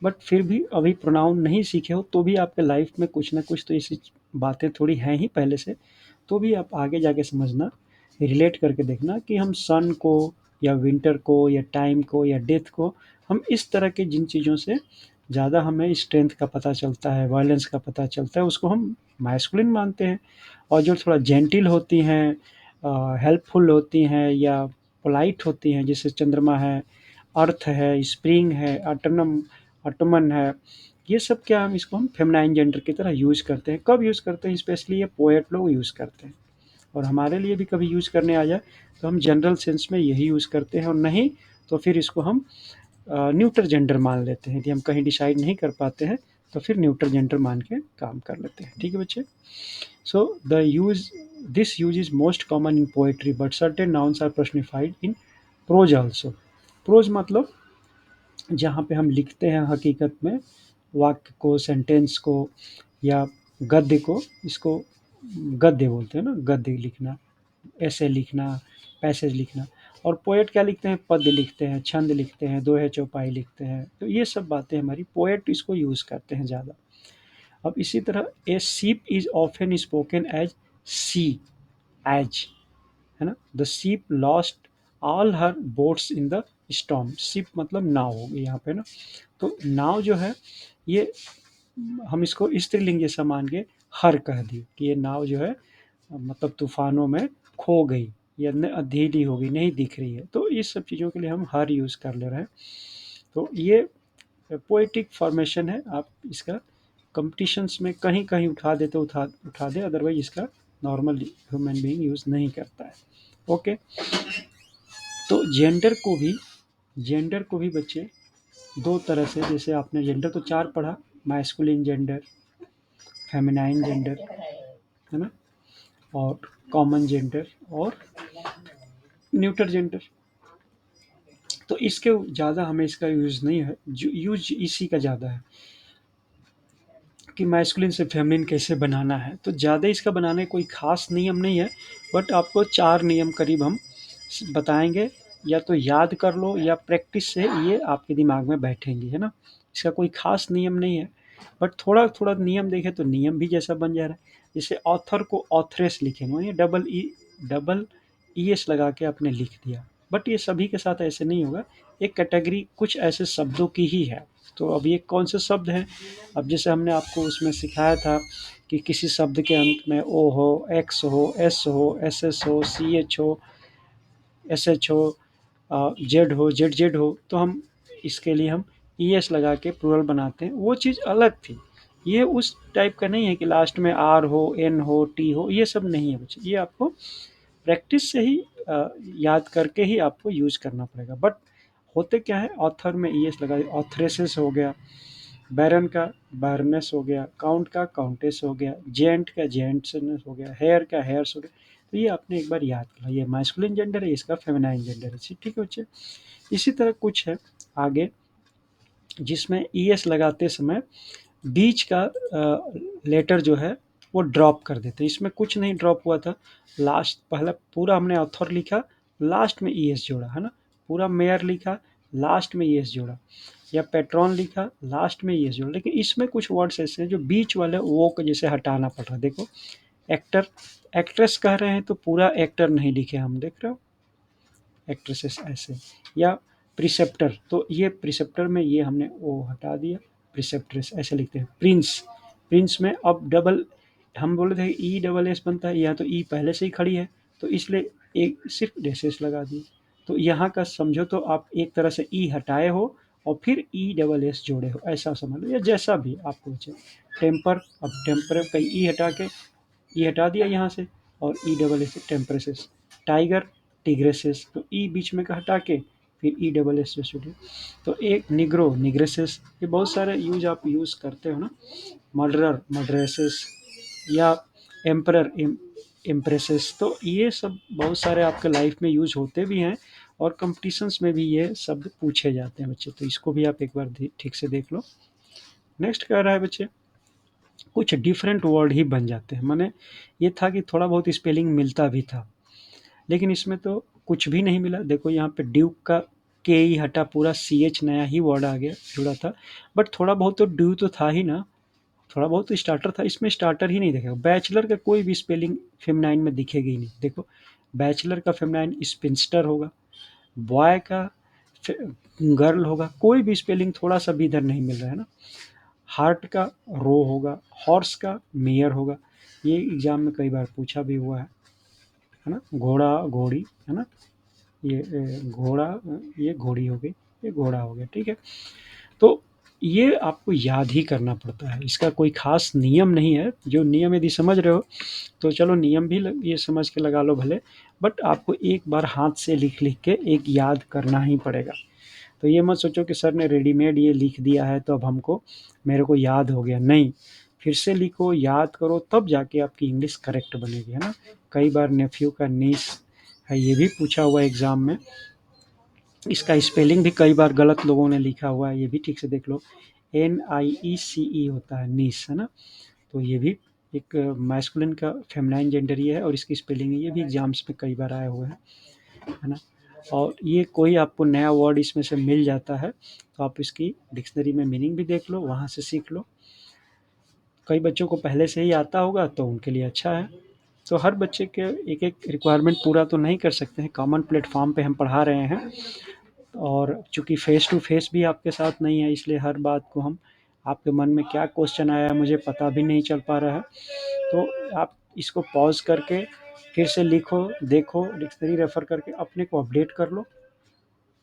बट फिर भी अभी प्रोनाउन नहीं सीखे हो तो भी आपके लाइफ में कुछ ना कुछ तो ऐसी बातें थोड़ी हैं ही पहले से, तो भी आप आगे जाके समझना, रिलेट करके देखना कि हम सन को या विंटर को या टाइम को या डेथ को हम इस तरह के जिन चीज़ों से ज़्यादा हमें स्ट्रेंथ का पता चलता है, वायलेंस का पता चलता है, उसको हम मैस्कुलिन मानते हैं। और जो थोड़ा जेंटिल होती हैं, हेल्पफुल होती हैं या पोलाइट होती हैं, जैसे चंद्रमा है, अर्थ है, स्प्रिंग है, ऑटमन है, ये सब क्या हम इसको हम फेमिनाइन जेंडर की तरह यूज़ करते हैं। कब यूज़ करते हैं? स्पेशली ये पोएट लोग यूज़ करते हैं। और हमारे लिए भी कभी यूज़ करने आ जाए तो हम जनरल सेंस में यही यूज़ करते हैं, और नहीं तो फिर इसको हम न्यूटर जेंडर मान लेते हैं। यदि हम कहीं डिसाइड नहीं कर पाते हैं तो फिर न्यूटर जेंडर मान के काम कर लेते हैं। ठीक है बच्चे? So the use this use is most common in poetry but certain nouns are personified in prose also. Prose मतलब जहाँ पे हम लिखते हैं हकीकत में वाक्य को, सेंटेंस को या गद्य को, इसको गद्य बोलते हैं ना, गद्य लिखना, ऐसे लिखना, पैसेज लिखना। और पोएट क्या लिखते हैं? पद्य लिखते हैं, छंद लिखते हैं, दोहे चौपाई लिखते हैं। तो ये सब बातें हमारी पोएट इसको यूज़ करते हैं ज़्यादा। अब इसी तरह a ship is often spoken as she, as, है ना। The ship lost all her boats in the storm. Ship मतलब नाव हो गई यहाँ पे ना। तो नाव जो है ये हम इसको स्त्रीलिंग जैसा मान के हर कह दिए कि ये नाव जो है मतलब तूफानों में खो गई या अधेली हो गई, नहीं दिख रही है। तो इस सब चीज़ों के लिए हम हर यूज़ कर ले रहे हैं। तो ये पोएटिक फॉर्मेशन है। आप इसका कंपटीशंस में कहीं कहीं उठा दे तो उठा दे, अदरवाइज इसका नॉर्मल ह्यूमन बीइंग यूज़ नहीं करता है। ओके। तो जेंडर को भी बच्चे दो तरह से, जैसे आपने जेंडर तो चार पढ़ा, मैस्कुलिन जेंडर, फेमिनाइन जेंडर, है ना, और कॉमन जेंडर और न्यूटर जेंडर। तो इसके ज़्यादा हमें इसका यूज़ नहीं है, यूज इसी का ज़्यादा है कि मैस्कुलिन से फेमिनिन कैसे बनाना है। तो ज़्यादा इसका बनाने कोई ख़ास नियम नहीं है, बट आपको चार नियम करीब हम बताएंगे, या तो याद कर लो या प्रैक्टिस से ये आपके दिमाग में बैठेंगे, है ना। इसका कोई ख़ास नियम नहीं है, बट थोड़ा थोड़ा नियम देखें तो नियम भी जैसा बन जा रहा है। जैसे ऑथर को ऑथरेस लिखेंगे, ये डबल ई एस लगा के आपने लिख दिया, बट ये सभी के साथ ऐसे नहीं होगा। एक कैटेगरी कुछ ऐसे शब्दों की ही है। तो अब ये कौन से शब्द हैं? अब जैसे हमने आपको उसमें सिखाया था कि किसी शब्द के अंत में ओ हो, एक्स हो, एस हो, एस एस हो, सी एच हो, एस एच हो, जेड हो, जेड जेड हो, तो हम इसके लिए हम ई एस लगा के प्लूरल बनाते हैं। वो चीज़ अलग थी। ये उस टाइप का नहीं है कि लास्ट में आर हो, एन हो, टी हो, ये सब नहीं है बच्चे। ये आपको प्रैक्टिस से ही याद करके ही आपको यूज करना पड़ेगा। बट होते क्या है, ऑथर में ई एस लगा, ऑथरेसिस हो गया, बैरन का बैरनेस हो गया, काउंट का काउंटेस हो गया, जेंट का जेंट्सनेस हो गया, हेयर का हेयर्स हो गया। तो ये आपने एक बार याद किया, ये मैस्कुलिन जेंडर है, इसका फेमिनाइन जेंडर है। ठीक है बच्चे। इसी तरह कुछ है आगे जिसमें ई एस लगाते समय बीच का लेटर जो है वो ड्रॉप कर देते हैं। इसमें कुछ नहीं ड्रॉप हुआ था, लास्ट पहला पूरा हमने ऑथर लिखा, लास्ट में ई एस जोड़ा, है ना। पूरा मेयर लिखा, लास्ट में ई एस जोड़ा, या पेट्रॉन लिखा, लास्ट में ई एस जोड़ा। लेकिन इसमें कुछ वर्ड्स ऐसे हैं जो बीच वाले वो को जैसे हटाना पड़ रहा है। देखो, एक्टर, एक्ट्रेस कह रहे हैं तो पूरा एक्टर नहीं लिखे हम, देख रहे हो, एक्ट्रेसेस ऐसे, या प्रिसेप्टर, तो ये प्रिसेप्टर में ये हमने ओ हटा दिया, प्रिसेप्ट्रेस ऐसे लिखते हैं। प्रिंस, प्रिंस में अब डबल, हम बोले थे ई डबल एस बनता है, यहाँ तो ई पहले से ही खड़ी है तो इसलिए एक सिर्फ डेसेस लगा दिए। तो यहाँ का समझो तो आप एक तरह से ई हटाए हो और फिर ई डबल एस जोड़े हो, ऐसा समझ लो, या जैसा भी आपको बचे। टेम्पर, अब टेम्पर का ई हटा के ई हटा दिया यहाँ से, और ई डबल एस टेम्परेसेस। टाइगर, टिग्रेसेस, तो ई बीच में का हटा के फिर ई डबल एस से शुरू। तो एक निग्रो, निग्रेसेस, ये बहुत सारे यूज आप यूज़ करते हो ना। मर्डरर, मर्डरेसेस, या एम्परर, इम्प्रेसेस। तो ये सब बहुत सारे आपके लाइफ में यूज होते भी हैं, और कंपटीशंस में भी ये शब्द पूछे जाते हैं बच्चे। तो इसको भी आप एक बार ठीक से देख लो। नेक्स्ट कह रहा है बच्चे, कुछ डिफरेंट वर्ड ही बन जाते हैं। माने ये था कि थोड़ा बहुत स्पेलिंग मिलता भी था, लेकिन इसमें तो कुछ भी नहीं मिला। देखो यहाँ पे ड्यूक का के ही हटा, पूरा सी एच नया ही वर्ड आ गया, जुड़ा था। बट थोड़ा बहुत तो ड्यू तो था ही ना, थोड़ा बहुत तो स्टार्टर था, इसमें स्टार्टर ही नहीं दिखेगा। बैचलर का कोई भी स्पेलिंग फेमिनाइन में दिखेगी ही नहीं। देखो, बैचलर का फेमिनाइन स्पिंस्टर होगा, बॉय का गर्ल होगा, कोई भी स्पेलिंग थोड़ा सा भी इधर नहीं मिल रहा है ना। हार्ट का रो होगा, हॉर्स का मेयर होगा, ये एग्जाम में कई बार पूछा भी हुआ है ना। घोड़ा घोड़ी है ना, ये घोड़ा, ये घोड़ी हो गई, ये घोड़ा हो गया, ठीक है। तो ये आपको याद ही करना पड़ता है, इसका कोई खास नियम नहीं है। जो नियम यदि समझ रहे हो तो चलो नियम भी ये समझ के लगा लो भले, बट आपको एक बार हाथ से लिख लिख के एक याद करना ही पड़ेगा। तो ये मत सोचो कि सर ने रेडीमेड ये लिख दिया है तो अब हमको, मेरे को याद हो गया, नहीं। फिर से लिखो, याद करो, तब जाके आपकी इंग्लिश करेक्ट बनेगी, है ना। कई बार नेफ्यू का नीस है, ये भी पूछा हुआ एग्जाम में। इसका स्पेलिंग भी कई बार गलत लोगों ने लिखा हुआ है, ये भी ठीक से देख लो। NIECE होता है, नीस, है ना। तो ये भी एक मैस्कुलिन का फेमिनाइन जेंडर ये है, और इसकी स्पेलिंग ये भी एग्जाम्स में कई बार आए हुए हैं, है ना। और ये कोई आपको नया वर्ड इसमें से मिल जाता है तो आप इसकी डिक्शनरी में मीनिंग भी देख लो, वहाँ से सीख लो। कई बच्चों को पहले से ही आता होगा तो उनके लिए अच्छा है। तो हर बच्चे के एक एक रिक्वायरमेंट पूरा तो नहीं कर सकते हैं, कॉमन प्लेटफॉर्म पे हम पढ़ा रहे हैं। और चूंकि फेस टू फेस भी आपके साथ नहीं है, इसलिए हर बात को हम, आपके मन में क्या क्वेश्चन आया मुझे पता भी नहीं चल पा रहा है, तो आप इसको पॉज करके फिर से लिखो, देखो, डिक्शनरी रेफर करके अपने को अपडेट कर लो,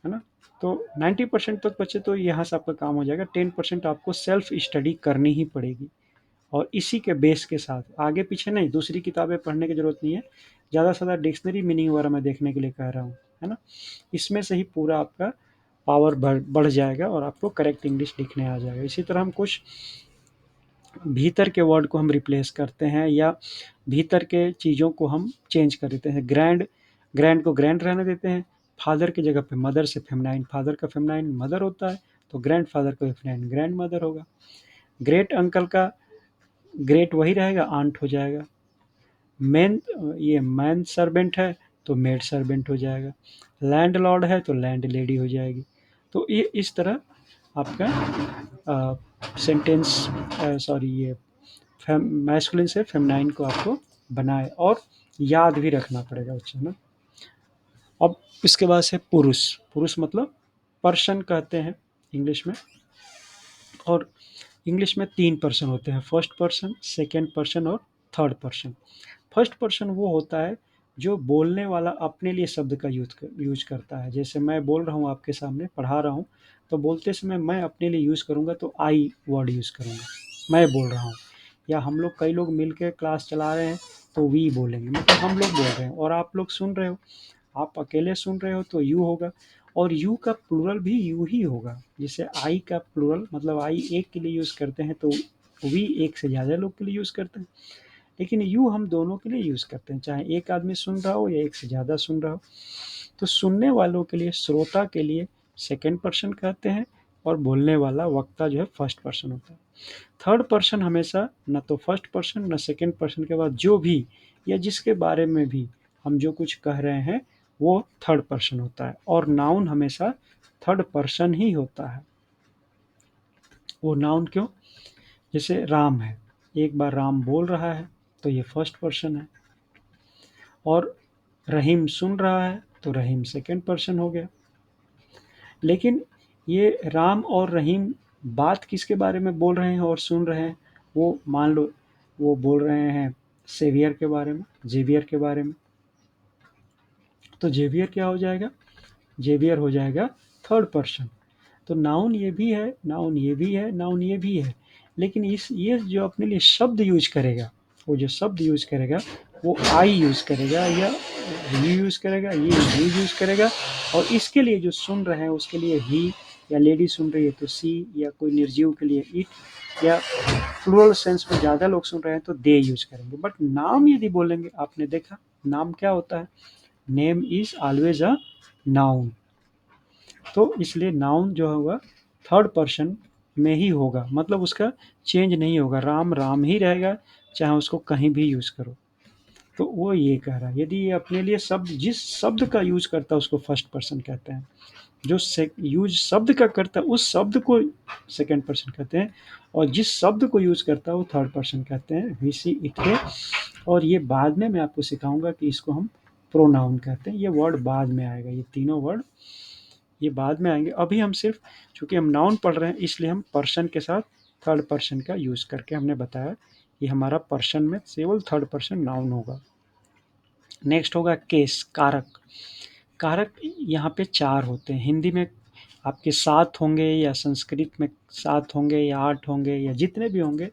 है ना। तो 90% तक बच्चे तो यहाँ से आपका काम हो जाएगा, 10% आपको सेल्फ स्टडी करनी ही पड़ेगी। और इसी के बेस के साथ आगे पीछे नहीं, दूसरी किताबें पढ़ने की जरूरत नहीं है, ज़्यादा से ज़्यादा डिक्शनरी मीनिंग वगैरह मैं देखने के लिए कह रहा हूँ, है ना। इसमें से ही पूरा आपका पावर बढ़ जाएगा और आपको करेक्ट इंग्लिश लिखने आ जाएगा। इसी तरह हम कुछ भीतर के वर्ड को हम रिप्लेस करते हैं, या भीतर के चीज़ों को हम चेंज कर देते हैं। ग्रैंड, ग्रैंड को ग्रैंड रहने देते हैं, फादर की जगह पे मदर से फेमिनाइन, फादर का फेमिनाइन मदर होता है, तो ग्रैंड फादर का फेमिनाइन ग्रैंड मदर होगा। ग्रेट अंकल का ग्रेट वही रहेगा, आंट हो जाएगा। मैन, ये मैन सर्वेंट है तो मेड सर्वेंट हो जाएगा। लैंड लॉर्ड है तो लैंड लेडी हो जाएगी। तो ये इस तरह आपका सेंटेंस, सॉरी, ये मैस्कुलिन से फेमिनाइन को आपको बनाए और याद भी रखना पड़ेगा बच्चों ना। अब इसके बाद से पुरुष, पुरुष मतलब पर्सन कहते हैं इंग्लिश में। और इंग्लिश में 3 पर्सन होते हैं, फर्स्ट पर्सन, सेकंड पर्सन और थर्ड पर्सन। फर्स्ट पर्सन वो होता है जो बोलने वाला अपने लिए शब्द का यूज करता है। जैसे मैं बोल रहा हूँ आपके सामने, पढ़ा रहा हूँ, तो बोलते समय मैं अपने लिए यूज़ करूँगा तो आई वर्ड यूज़ करूँगा, मैं बोल रहा हूँ। या हम लोग, कई लोग मिल के क्लास चला रहे हैं तो वी बोलेंगे, मतलब हम लोग बोल रहे हैं और आप लोग सुन रहे हो। आप अकेले सुन रहे हो तो यू होगा, और यू का प्लूरल भी यू ही होगा। जैसे आई का प्लूरल, मतलब आई एक के लिए यूज़ करते हैं तो वी एक से ज़्यादा लोग के लिए यूज़ करते हैं, लेकिन यू हम दोनों के लिए यूज़ करते हैं, चाहे एक आदमी सुन रहा हो या एक से ज़्यादा सुन रहा हो। तो सुनने वालों के लिए, श्रोता के लिए सेकंड पर्सन कहते हैं, और बोलने वाला वक्ता जो है फर्स्ट पर्सन होता है। थर्ड पर्सन हमेशा न तो फर्स्ट पर्सन न सेकंड पर्सन के बाद जो भी या जिसके बारे में भी हम जो कुछ कह रहे हैं वो थर्ड पर्सन होता है, और नाउन हमेशा थर्ड पर्सन ही होता है। वो नाउन क्यों? जैसे राम है, एक बार राम बोल रहा है तो ये फर्स्ट पर्सन है, और रहीम सुन रहा है तो रहीम सेकंड पर्सन हो गया। लेकिन ये राम और रहीम बात किसके बारे में बोल रहे हैं और सुन रहे हैं? वो मान लो वो बोल रहे हैं सेवियर के बारे में, जेवियर के बारे में, तो जेवियर क्या हो जाएगा? जेवियर हो जाएगा थर्ड पर्सन। तो नाउन ये भी है, नाउन ये भी है, नाउन ये भी है, लेकिन इस ये जो अपने लिए शब्द यूज करेगा, वो जो शब्द यूज करेगा वो आई यूज करेगा, या यू यूज करेगा, ये यू यूज करेगा। और इसके लिए जो सुन रहे हैं उसके लिए ही, या लेडी सुन रही है तो सी, या कोई निर्जीव के लिए इट, या प्लूरल सेंस में ज़्यादा लोग सुन रहे हैं तो दे यूज करेंगे। बट नाम यदि बोलेंगे, आपने देखा नाम क्या होता है? Name is always a noun. तो इसलिए नाउन जो होगा थर्ड पर्सन में ही होगा, मतलब उसका चेंज नहीं होगा, राम राम ही रहेगा, चाहे उसको कहीं भी यूज़ करो। तो वो ये कह रहा है, यदि ये अपने लिए शब्द, जिस शब्द का यूज़ करता है उसको फर्स्ट पर्सन कहते हैं। जो यूज शब्द का करता है उस शब्द को सेकंड पर्सन कहते हैं, और जिस शब्द को यूज करता है वो थर्ड पर्सन कहते हैं, वी सी इट है। और ये बाद में मैं आपको सिखाऊंगा कि इसको हम प्रोनाउन कहते हैं। ये वर्ड बाद में आएगा, ये तीनों वर्ड ये बाद में आएंगे। अभी हम सिर्फ चूंकि हम नाउन पढ़ रहे हैं इसलिए हम पर्सन के साथ थर्ड पर्सन का यूज करके हमने बताया कि हमारा पर्सन में केवल थर्ड पर्सन नाउन होगा। नेक्स्ट होगा केस, कारक। कारक यहाँ पे 4 होते हैं। हिंदी में आपके 7 होंगे या संस्कृत में 7 होंगे या 8 होंगे या जितने भी होंगे,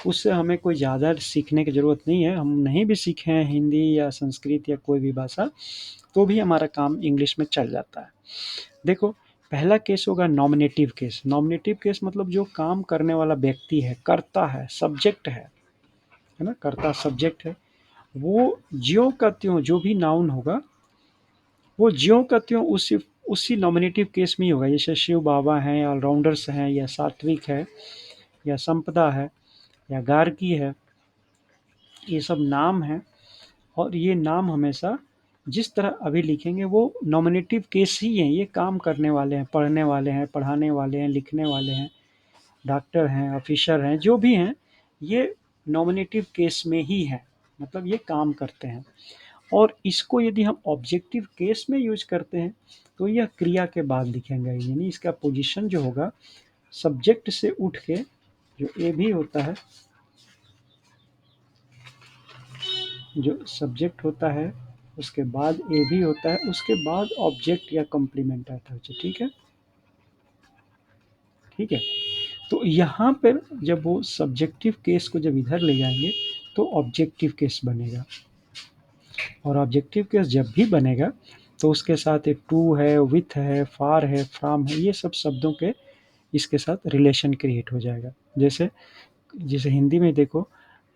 उससे हमें कोई ज़्यादा सीखने की ज़रूरत नहीं है। हम नहीं भी सीखे हैं हिंदी या संस्कृत या कोई भी भाषा, तो भी हमारा काम इंग्लिश में चल जाता है। देखो, पहला केस होगा नॉमिनेटिव केस। नॉमिनेटिव केस मतलब जो काम करने वाला व्यक्ति है, कर्ता है, सब्जेक्ट है ना, कर्ता सब्जेक्ट है, वो ज्यों का त्यों जो भी नाउन होगा वो ज्यों का त्यों उसी नॉमिनेटिव केस में ही होगा। जैसे शिव बाबा हैं, ऑलराउंडर्स हैं, या सात्विक है, या संपदा है, या गार्गी है, ये सब नाम हैं। और ये नाम हमेशा जिस तरह अभी लिखेंगे वो नॉमिनेटिव केस ही हैं। ये काम करने वाले हैं, पढ़ने वाले हैं, पढ़ाने वाले हैं, लिखने वाले हैं, डॉक्टर हैं, ऑफिसर हैं, जो भी हैं, ये नॉमिनेटिव केस में ही हैं, मतलब ये काम करते हैं। और इसको यदि हम ऑब्जेक्टिव केस में यूज करते हैं तो यह क्रिया के बाद लिखेंगे, यानी इसका पोजीशन जो होगा सब्जेक्ट से उठ के, जो ए भी होता है, जो सब्जेक्ट होता है उसके बाद ए भी होता है, उसके बाद ऑब्जेक्ट या कॉम्प्लीमेंट आता है। ठीक है, ठीक है। तो यहाँ पर जब वो सब्जेक्टिव केस को जब इधर ले जाएंगे तो ऑब्जेक्टिव केस बनेगा। और ऑब्जेक्टिव केस जब भी बनेगा तो उसके साथ एक टू है, विथ है, फार है, फ्रॉम है, ये सब शब्दों के इसके साथ रिलेशन क्रिएट हो जाएगा। जैसे जैसे हिंदी में देखो,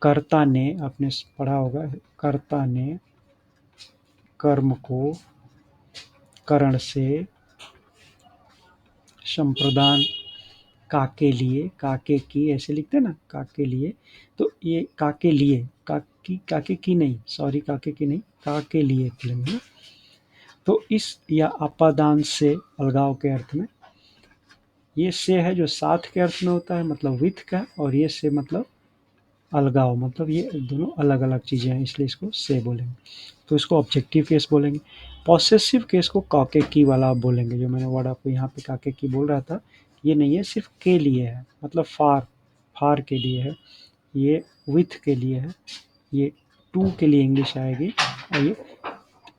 कर्ता ने, आपने पढ़ा होगा, कर्ता ने कर्म को करण से संप्रदान, काके लिए, काके की, ऐसे लिखते हैं ना, काके लिए। तो ये काके लिए, काके की नहीं, सॉरी, काके की नहीं, काके लिए लेंगे। तो इस या अपादान से, अलगाव के अर्थ में, ये से है जो साथ के अर्थ में होता है, मतलब विथ का, और ये से मतलब अलगाव, मतलब ये दोनों अलग अलग चीज़ें हैं, इसलिए इसको से बोलेंगे। तो इसको ऑब्जेक्टिव केस बोलेंगे। पॉसेसिव केस को काके की वाला आप बोलेंगे, जो मैंने वर्ड आपको यहाँ पे काके की बोल रहा था, ये नहीं है, सिर्फ के लिए है, मतलब फार, फार के लिए है, ये विथ के लिए है, ये टू के लिए इंग्लिश आएगी, और ये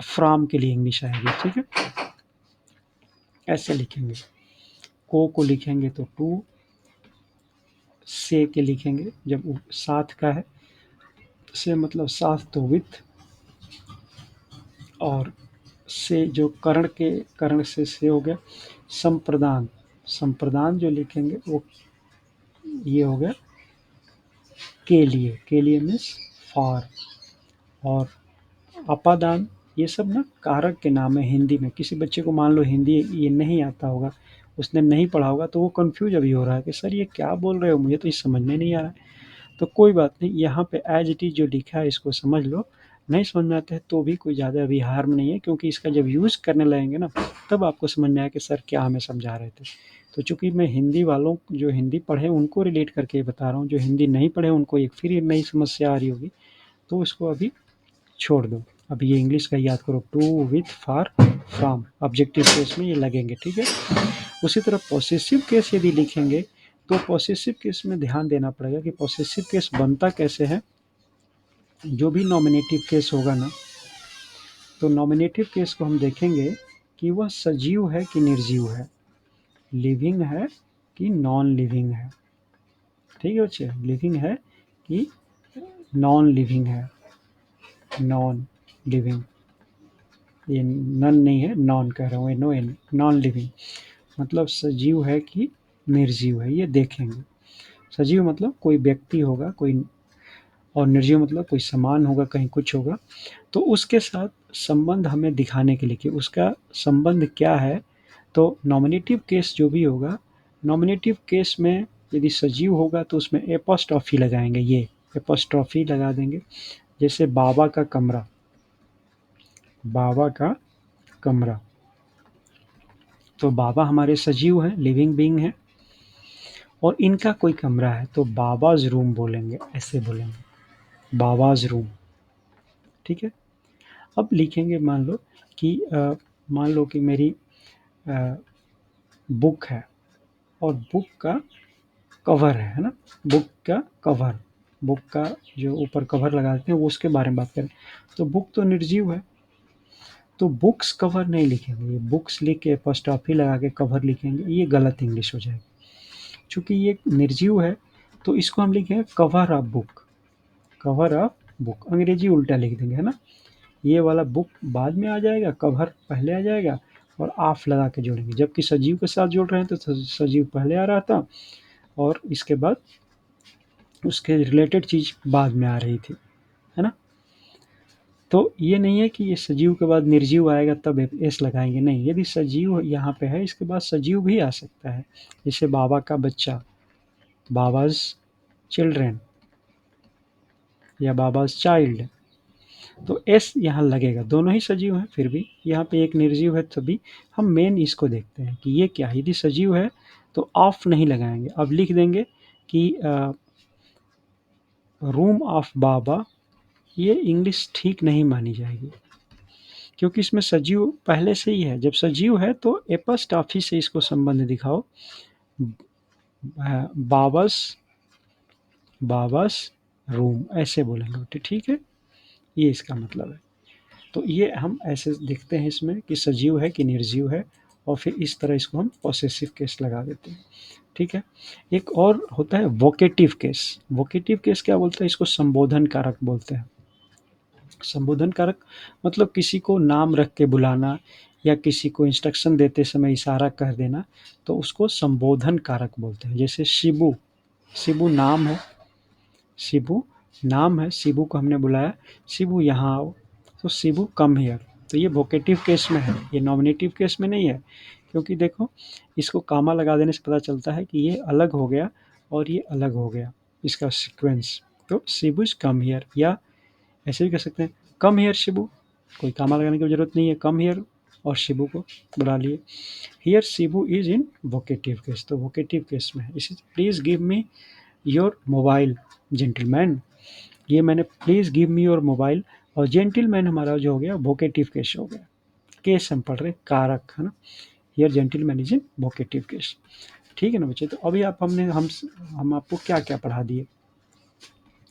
फ्रॉम के लिए इंग्लिश आएगी। ठीक है, ऐसे लिखेंगे। को लिखेंगे तो टू, से के लिखेंगे जब वो साथ का है, से मतलब साथ तो विथ, और से जो कर्ण से हो गया। संप्रदान, संप्रदान जो लिखेंगे वो ये हो गया के लिए मीन्स फॉर। और अपादान, ये सब ना कारक के नाम है हिंदी में। किसी बच्चे को मान लो हिंदी ये नहीं आता होगा, उसने नहीं पढ़ा होगा, तो वो कंफ्यूज अभी हो रहा है कि सर ये क्या बोल रहे हो, मुझे तो ये समझ में नहीं आ रहा है। तो कोई बात नहीं, यहाँ पे एज इट इज़ जो लिखा है इसको समझ लो। नहीं समझ में आता है तो भी कोई ज़्यादा अभी हार्म नहीं है, क्योंकि इसका जब यूज़ करने लगेंगे ना तब आपको समझ में आया कि सर क्या हमें समझा रहे थे। तो चूंकि मैं हिंदी वालों जो हिंदी पढ़े उनको रिलेट करके बता रहा हूँ, जो हिंदी नहीं पढ़े उनको एक फिर नई समस्या आ रही होगी, तो उसको अभी छोड़ दो। अभी ये इंग्लिश का याद करो, to, with, for, from, objective case में ये लगेंगे। ठीक है, उसी तरह पॉसेसिव केस यदि लिखेंगे तो पॉसेसिव केस में ध्यान देना पड़ेगा कि पॉसेसिव केस बनता कैसे है। जो भी नॉमिनेटिव केस होगा ना, तो नॉमिनेटिव केस को हम देखेंगे कि वह सजीव है कि निर्जीव है, लिविंग है कि नॉन लिविंग है। ठीक है बच्चे, लिविंग है कि नॉन लिविंग है, नॉन लिविंग, ये नन नहीं है, नॉन कह रहा हूँ, नो एन, नॉन लिविंग मतलब सजीव है कि निर्जीव है, ये देखेंगे। सजीव मतलब कोई व्यक्ति होगा, कोई, और निर्जीव मतलब कोई सामान होगा, कहीं कुछ होगा, तो उसके साथ संबंध हमें दिखाने के लिए कि उसका संबंध क्या है। तो नॉमिनेटिव केस जो भी होगा, नॉमिनेटिव केस में यदि सजीव होगा तो उसमें एपोस्ट्रॉफी लगाएंगे, ये एपोस्ट्रॉफी लगा देंगे। जैसे बाबा का कमरा, बाबा का कमरा, तो बाबा हमारे सजीव हैं, लिविंग बीइंग हैं और इनका कोई कमरा है तो बाबाज़ रूम बोलेंगे, ऐसे बोलेंगे, बाबाज़ रूम, ठीक है? अब लिखेंगे मान लो कि मेरी अ, बुक है और बुक का कवर है ना? बुक का कवर, बुक का जो ऊपर कवर लगा देते हैं वो उसके बारे में बात करें। तो बुक तो निर्जीव है, तो बुक्स कवर नहीं लिखेंगे, ये बुक्स लिख के एपॉस्ट्रोफी लगा के कवर लिखेंगे, ये गलत इंग्लिश हो जाएगी। चूँकि ये निर्जीव है तो इसको हम लिखेंगे cover of book, cover of book, अंग्रेजी उल्टा लिख देंगे, है ना? ये वाला बुक बाद में आ जाएगा, कवर पहले आ जाएगा और ऑफ लगा के जोड़ेंगे, जबकि सजीव के साथ जोड़ रहे हैं तो सजीव पहले आ रहा था और इसके बाद उसके रिलेटेड चीज़ बाद में आ रही थी, है ना? तो ये नहीं है कि ये सजीव के बाद निर्जीव आएगा तब एस लगाएंगे, नहीं, यदि सजीव यहाँ पे है इसके बाद सजीव भी आ सकता है, जैसे बाबा का बच्चा, बाबाज चिल्ड्रेन या बाबाज चाइल्ड, तो एस यहाँ लगेगा, दोनों ही सजीव हैं, फिर भी यहाँ पे एक निर्जीव है तभी हम मेन इसको देखते हैं कि ये क्या है। यदि सजीव है तो ऑफ नहीं लगाएंगे, अब लिख देंगे कि रूम ऑफ बाबा, ये इंग्लिश ठीक नहीं मानी जाएगी क्योंकि इसमें सजीव पहले से ही है, जब सजीव है तो एपस्ट्रॉफी से इसको संबंध दिखाओ, बाबस बाबस रूम ऐसे बोलेंगे, ठीक है? ये इसका मतलब है। तो ये हम ऐसे देखते हैं इसमें कि सजीव है कि निर्जीव है और फिर इस तरह इसको हम पॉसेसिव केस लगा देते हैं, ठीक है? एक और होता है वोकेटिव केस। वोकेटिव केस क्या बोलते हैं? इसको संबोधन कारक बोलते हैं। संबोधन कारक मतलब किसी को नाम रख के बुलाना या किसी को इंस्ट्रक्शन देते समय इशारा कर देना, तो उसको संबोधन कारक बोलते हैं। जैसे शिबू, शिबू नाम है, शिबू नाम है, शिबू को हमने बुलाया, शिबू यहाँ आओ, तो शिबू कम हियर, तो ये वोकेटिव केस में है, ये नॉमिनेटिव केस में नहीं है, क्योंकि देखो इसको कामा लगा देने से पता चलता है कि ये अलग हो गया और ये अलग हो गया, इसका सीक्वेंस। तो शिबू इज कम हियर, या ऐसे भी कह सकते हैं कम हियर शिबू, कोई कामा लगाने की ज़रूरत नहीं है, कम हियर और शिबू को बुला लिए। Here Shibu is in vocative case, तो वोकेटिव केस में है। इसी please give me your mobile gentleman, ये मैंने please give me your mobile, और जेंटलमैन हमारा जो हो गया वोकेटिव केस हो गया। केस हम पढ़ रहे हैं कारक, है ना? Here gentleman is in vocative case, ठीक है ना बच्चे? तो अभी हम आपको क्या क्या पढ़ा दिए?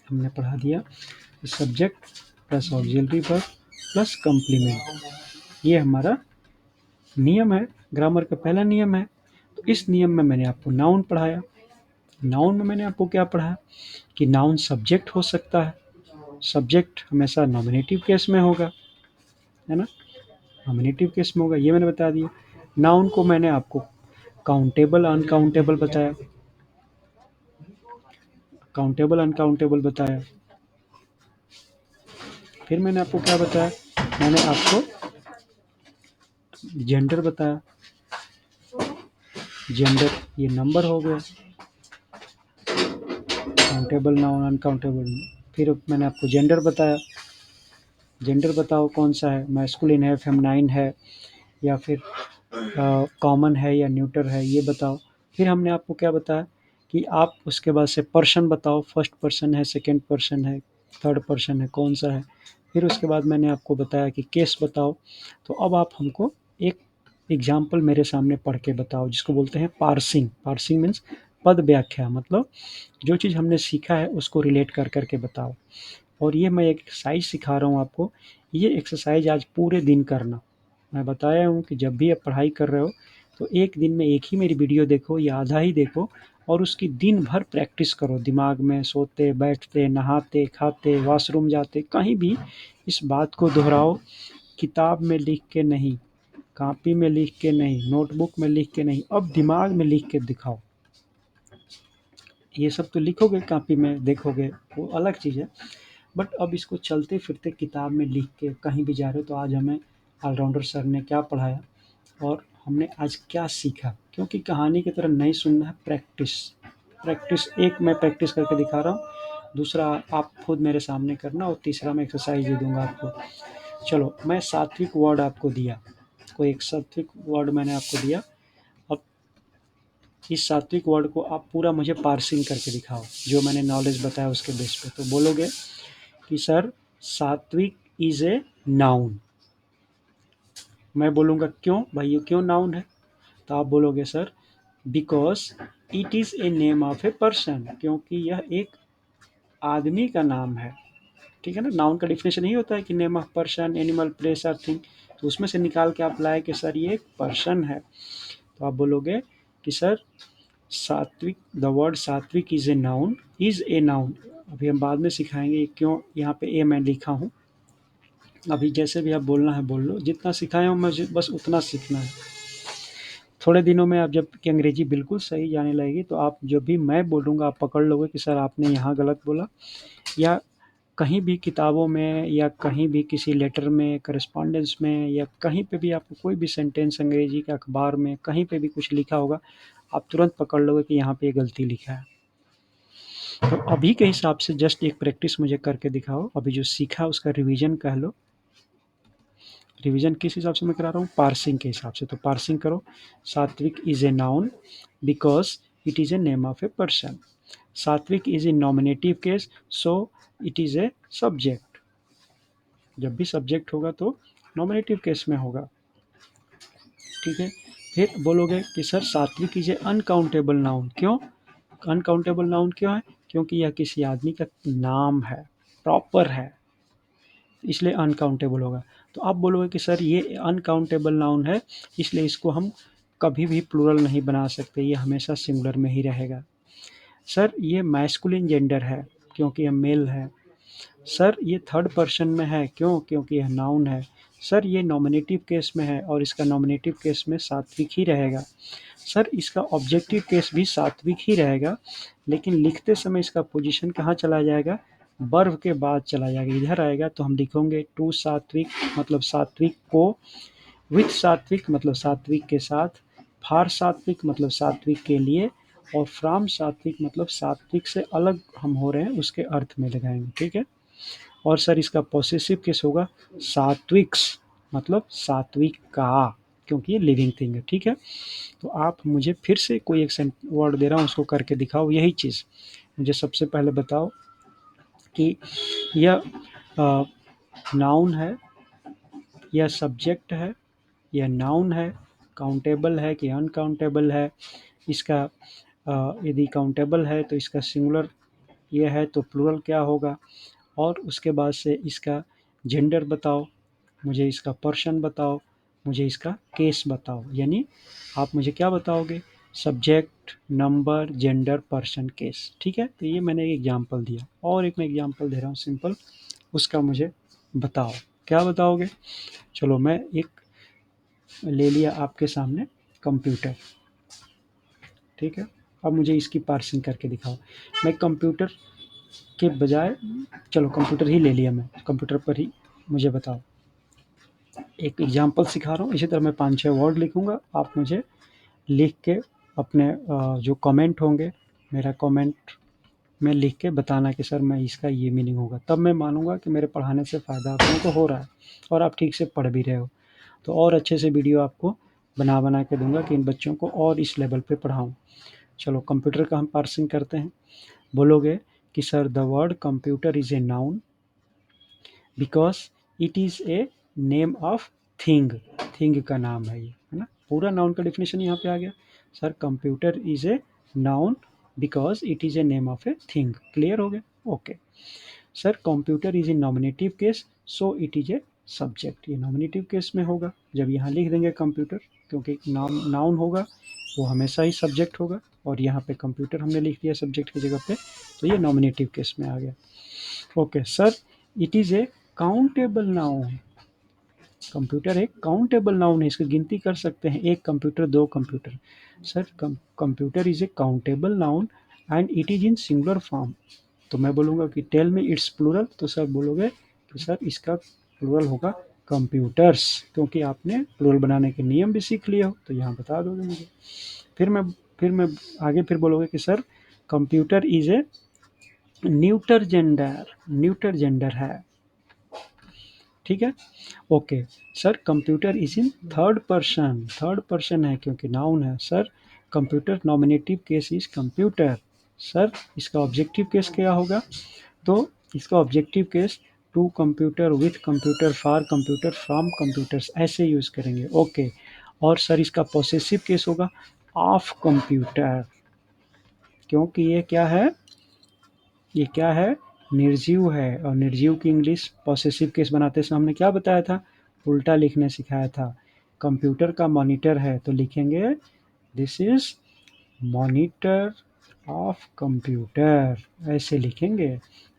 हमने पढ़ा दिया subject plus auxiliary verb plus complement, ये हमारा नियम है, ग्रामर का पहला नियम है। तो इस नियम में मैंने आपको नाउन पढ़ाया। नाउन में मैंने आपको क्या पढ़ाया कि नाउन सब्जेक्ट हो सकता है, सब्जेक्ट हमेशा नॉमिनेटिव केस में होगा, है ना? नॉमिनेटिव केस में होगा, ये मैंने बता दिया। नाउन को मैंने आपको काउंटेबल अनकाउंटेबल बताया, काउंटेबल अनकाउंटेबल बताया। फिर मैंने आपको क्या बताया? मैंने आपको जेंडर बताया, जेंडर ये नंबर हो गया, काउंटेबल नाउन अनकाउंटेबल। फिर मैंने आपको जेंडर बताया, जेंडर बताओ कौन सा है, मैस्कुलिन है, फेमिनाइन है, या फिर कॉमन है या न्यूटर है, ये बताओ। फिर हमने आपको क्या बताया कि आप उसके बाद से पर्सन बताओ, फर्स्ट पर्सन है, सेकंड पर्सन है, थर्ड पर्सन है, कौन सा है। फिर उसके बाद मैंने आपको बताया कि केस बताओ। तो अब आप हमको एक एग्जाम्पल मेरे सामने पढ़ के बताओ, जिसको बोलते हैं पार्सिंग। पार्सिंग मीन्स पद व्याख्या, मतलब जो चीज़ हमने सीखा है उसको रिलेट कर करके बताओ। और ये मैं एक एक्सरसाइज सिखा रहा हूँ आपको, ये एक्सरसाइज आज पूरे दिन करना। मैं बताया हूँ कि जब भी आप पढ़ाई कर रहे हो तो एक दिन में एक ही मेरी वीडियो देखो या आधा ही देखो और उसकी दिन भर प्रैक्टिस करो, दिमाग में, सोते बैठते, नहाते खाते, वॉशरूम जाते, कहीं भी इस बात को दोहराओ। किताब में लिख के नहीं, कॉपी में लिख के नहीं, नोटबुक में लिख के नहीं, अब दिमाग में लिख के दिखाओ। ये सब तो लिखोगे कॉपी में, देखोगे, वो अलग चीज़ है, बट अब इसको चलते फिरते किताब में लिख के कहीं भी जा रहे हो। तो आज हमें ऑलराउंडर सर ने क्या पढ़ाया और हमने आज क्या सीखा, क्योंकि कहानी की तरह नहीं सुनना है, प्रैक्टिस। प्रैक्टिस, एक मैं प्रैक्टिस करके दिखा रहा हूँ, दूसरा आप खुद मेरे सामने करना, और तीसरा मैं एक्सरसाइज दे दूंगा आपको। चलो, मैं सात्विक वर्ड आपको दिया, कोई एक सात्विक वर्ड मैंने आपको दिया, इस सात्विक वर्ड को आप पूरा मुझे पार्सिंग करके दिखाओ, जो मैंने नॉलेज बताया उसके बेस पे। तो बोलोगे कि सर सात्विक इज़ ए नाउन। मैं बोलूँगा क्यों भाई, ये क्यों नाउन है? तो आप बोलोगे sir because it is a name of a person, क्योंकि यह एक आदमी का नाम है। ठीक है ना? नाउन का डेफिनेशन यही होता है कि name of person, animal, place और थिंग। तो उसमें से निकाल के आप लाए कि सर ये एक पर्सन है। तो आप बोलोगे कि सर सात्विक, द वर्ड सात्विक इज़ ए नाउन। अभी हम बाद में सिखाएंगे क्यों यहाँ पे ए मैं लिखा हूँ। अभी जैसे भी आप बोलना है बोल लो, जितना सिखाया हूँ मुझे बस उतना सीखना है। थोड़े दिनों में आप जब कि अंग्रेजी बिल्कुल सही जाने लगेगी, तो आप जो भी मैं बोलूँगा आप पकड़ लोगे कि सर आपने यहाँ गलत बोला, या कहीं भी किताबों में या कहीं भी किसी लेटर में, करस्पॉन्डेंस में, या कहीं पे भी आपको कोई भी सेंटेंस अंग्रेजी के अखबार में कहीं पे भी कुछ लिखा होगा, आप तुरंत पकड़ लोगे कि यहाँ पे ये गलती लिखा है। तो अभी के हिसाब से जस्ट एक प्रैक्टिस मुझे करके दिखाओ। अभी जो सीखा उसका रिवीजन कह लो। रिवीजन किस हिसाब से मैं करा रहा हूँ? पार्सिंग के हिसाब से। तो पार्सिंग करो। Satvik is a noun because it is a name of a person. Satvik is in nominative case, so it is a subject. जब भी सब्जेक्ट होगा तो नॉमिनेटिव केस में होगा। ठीक है। फिर बोलोगे कि सर सात्विक इज ए अनकाउंटेबल नाउन। क्यों अनकाउंटेबल नाउन क्यों है? क्योंकि यह किसी आदमी का नाम है, प्रॉपर है, इसलिए अनकाउंटेबल होगा। तो आप बोलोगे कि सर ये अनकाउंटेबल नाउन है, इसलिए इसको हम कभी भी प्लूरल नहीं बना सकते, ये हमेशा सिंगुलर में ही रहेगा। सर ये मैस्कुलिन जेंडर है, क्योंकि यह मेल है। सर ये थर्ड पर्सन में है, क्यों? क्योंकि यह नाउन है। सर ये नॉमिनेटिव केस में है, और इसका नॉमिनेटिव केस में सात्विक ही रहेगा। सर इसका ऑब्जेक्टिव केस भी सात्विक ही रहेगा, लेकिन लिखते समय इसका पोजीशन कहाँ चला जाएगा? वर्ब के बाद चला जाएगा, इधर आएगा। तो हम लिखेंगे टू सात्विक मतलब सात्विक को, विथ सात्विक मतलब सात्विक के साथ, फॉर सात्विक मतलब सात्विक के लिए, और फ्रॉम सात्विक मतलब सात्विक से अलग हम हो रहे हैं उसके अर्थ में लगाएंगे। ठीक है। और सर इसका पॉसेसिव केस होगा सात्विक्स मतलब सात्विक का, क्योंकि ये लिविंग थिंग है। ठीक है। तो आप मुझे फिर से कोई एक वर्ड दे रहा हूँ, उसको करके दिखाओ। यही चीज़ मुझे सबसे पहले बताओ कि यह नाउन है, यह सब्जेक्ट है, यह नाउन है, काउंटेबल है कि अनकाउंटेबल है। इसका यदि काउंटेबल है तो इसका सिंगुलर ये है तो प्लूरल क्या होगा, और उसके बाद से इसका जेंडर बताओ, मुझे इसका पर्सन बताओ, मुझे इसका केस बताओ। यानी आप मुझे क्या बताओगे? Subject, number, gender, person, case. ठीक है। तो ये मैंने एक एग्जांपल दिया, और एक मैं एग्जांपल दे रहा हूँ सिंपल, उसका मुझे बताओ। क्या बताओगे? चलो मैं एक ले लिया आपके सामने कंप्यूटर। ठीक है। अब मुझे इसकी पार्सिंग करके दिखाओ। मैं कंप्यूटर के बजाय, चलो कंप्यूटर ही ले लिया, मैं कंप्यूटर पर ही मुझे बताओ। एक एग्जांपल सिखा रहा हूँ, इसी तरह मैं 5-6 वर्ड लिखूँगा, आप मुझे लिख के अपने जो कमेंट होंगे, मेरा कमेंट में लिख के बताना कि सर मैं इसका ये मीनिंग होगा, तब मैं मानूंगा कि मेरे पढ़ाने से फ़ायदा आप लोगों को हो रहा है और आप ठीक से पढ़ भी रहे हो। तो और अच्छे से वीडियो आपको बना के दूंगा कि इन बच्चों को और इस लेवल पे पढ़ाऊँ। चलो कंप्यूटर का हम पार्सिंग करते हैं। बोलोगे कि sir the word computer is A noun because it is a name of thing. Thing का नाम है ये, है ना? पूरा नाउन का डेफिनेशन यहाँ पे आ गया। Sir computer is A noun because it is a name of a thing. Clear हो गया? Okay. Sir computer is in nominative case, so it is a subject. ये नॉमिनेटिव केस में होगा जब यहाँ लिख देंगे कंप्यूटर, क्योंकि नाउन होगा वो हमेशा ही सब्जेक्ट होगा, और यहाँ पे कंप्यूटर हमने लिख दिया सब्जेक्ट की जगह पे, तो ये नॉमिनेटिव केस में आ गया। Okay sir it is A countable noun. Computer एक काउंटेबल नाउन है, इसकी गिनती कर सकते हैं, एक कंप्यूटर, दो computer. Sir computer is A countable noun and it is in singular form. तो मैं बोलूँगा कि टेल मी इट्स प्लूरल, तो सर बोलोगे कि सर इसका प्लूरल होगा कंप्यूटर्स, क्योंकि आपने प्लूरल बनाने के नियम भी सीख लिए हो, तो यहाँ बता दोगे मुझे। फिर मैं आगे फिर बोलोगे कि sir computer is a neuter gender है। ठीक है। Okay. Sir computer is in third person है, क्योंकि नाउन है। Sir computer nominative case is computer. Sir इसका ऑब्जेक्टिव केस क्या होगा? तो इसका objective case to computer, with computer, for computer, from computers ऐसे यूज़ करेंगे। ओके। और सर इसका पॉसेसिव केस होगा ऑफ कंप्यूटर, क्योंकि ये क्या है? निर्जीव है, और निर्जीव की इंग्लिश पॉसेसिव केस बनाते समय हमने क्या बताया था? उल्टा लिखने सिखाया था। कंप्यूटर का मॉनिटर है तो लिखेंगे this is monitor of computer, ऐसे लिखेंगे।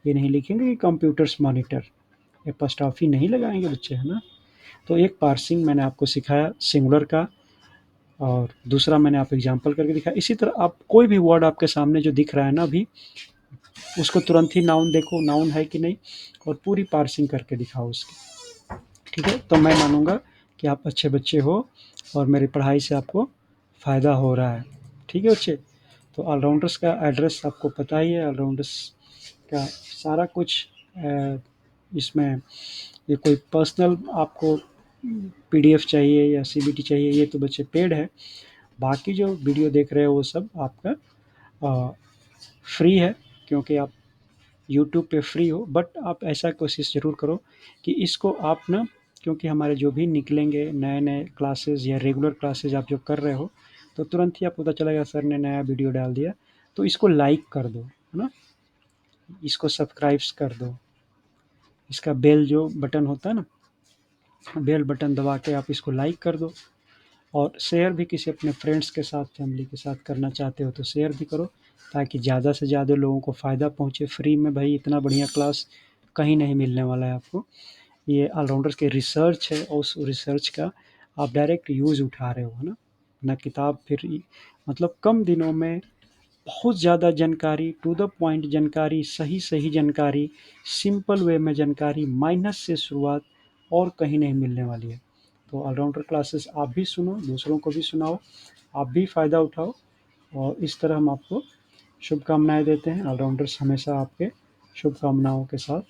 ये नहीं लिखेंगे कि कंप्यूटर्स मॉनिटर, एपॉस्ट्रॉफी नहीं लगाएंगे बच्चे, है ना। तो एक पार्सिंग मैंने आपको सिखाया सिंगुलर का, और दूसरा मैंने आप एग्जांपल करके दिखाया। इसी तरह आप कोई भी वर्ड आपके सामने जो दिख रहा है ना अभी, उसको तुरंत ही नाउन देखो, नाउन है कि नहीं, और पूरी पार्सिंग करके दिखाओ उसकी। ठीक है, तो मैं मानूंगा कि आप अच्छे बच्चे हो और मेरी पढ़ाई से आपको फ़ायदा हो रहा है। ठीक है बच्चे, तो ऑलराउंडर्स का एड्रेस आपको पता ही है, ऑलराउंडर्स का सारा कुछ इसमें, ये कोई पर्सनल आपको पीडीएफ चाहिए या सीबीटी चाहिए, ये तो बच्चे पेड है। बाकी जो वीडियो देख रहे हो वो सब आपका फ्री है, क्योंकि आप यूट्यूब पे फ्री हो। बट आप ऐसा कोशिश ज़रूर करो कि इसको आप ना, क्योंकि हमारे जो भी निकलेंगे नए नए क्लासेस या रेगुलर क्लासेस आप जो कर रहे हो, तो तुरंत ही आपको पता चलेगा सर ने नया वीडियो डाल दिया, तो इसको लाइक कर दो, है ना, इसको सब्सक्राइब्स कर दो, इसका बेल जो बटन होता है ना, बेल बटन दबा के आप इसको लाइक कर दो। और शेयर भी किसी अपने फ्रेंड्स के साथ, फैमिली के साथ करना चाहते हो तो शेयर भी करो, ताकि ज़्यादा से ज़्यादा लोगों को फ़ायदा पहुँचे। फ्री में भाई इतना बढ़िया क्लास कहीं नहीं मिलने वाला है आपको। ये ऑलराउंडर्स की रिसर्च है, और उस रिसर्च का आप डायरेक्ट यूज़ उठा रहे हो, है ना। ना किताब, फिर मतलब कम दिनों में बहुत ज़्यादा जानकारी, टू द पॉइंट जानकारी, सही सही जानकारी, सिंपल वे में जानकारी, माइनस से शुरुआत, और कहीं नहीं मिलने वाली है। तो ऑलराउंडर क्लासेस आप भी सुनो, दूसरों को भी सुनाओ, आप भी फ़ायदा उठाओ, और इस तरह हम आपको शुभकामनाएं देते हैं। ऑलराउंडर्स हमेशा आपके शुभकामनाओं के साथ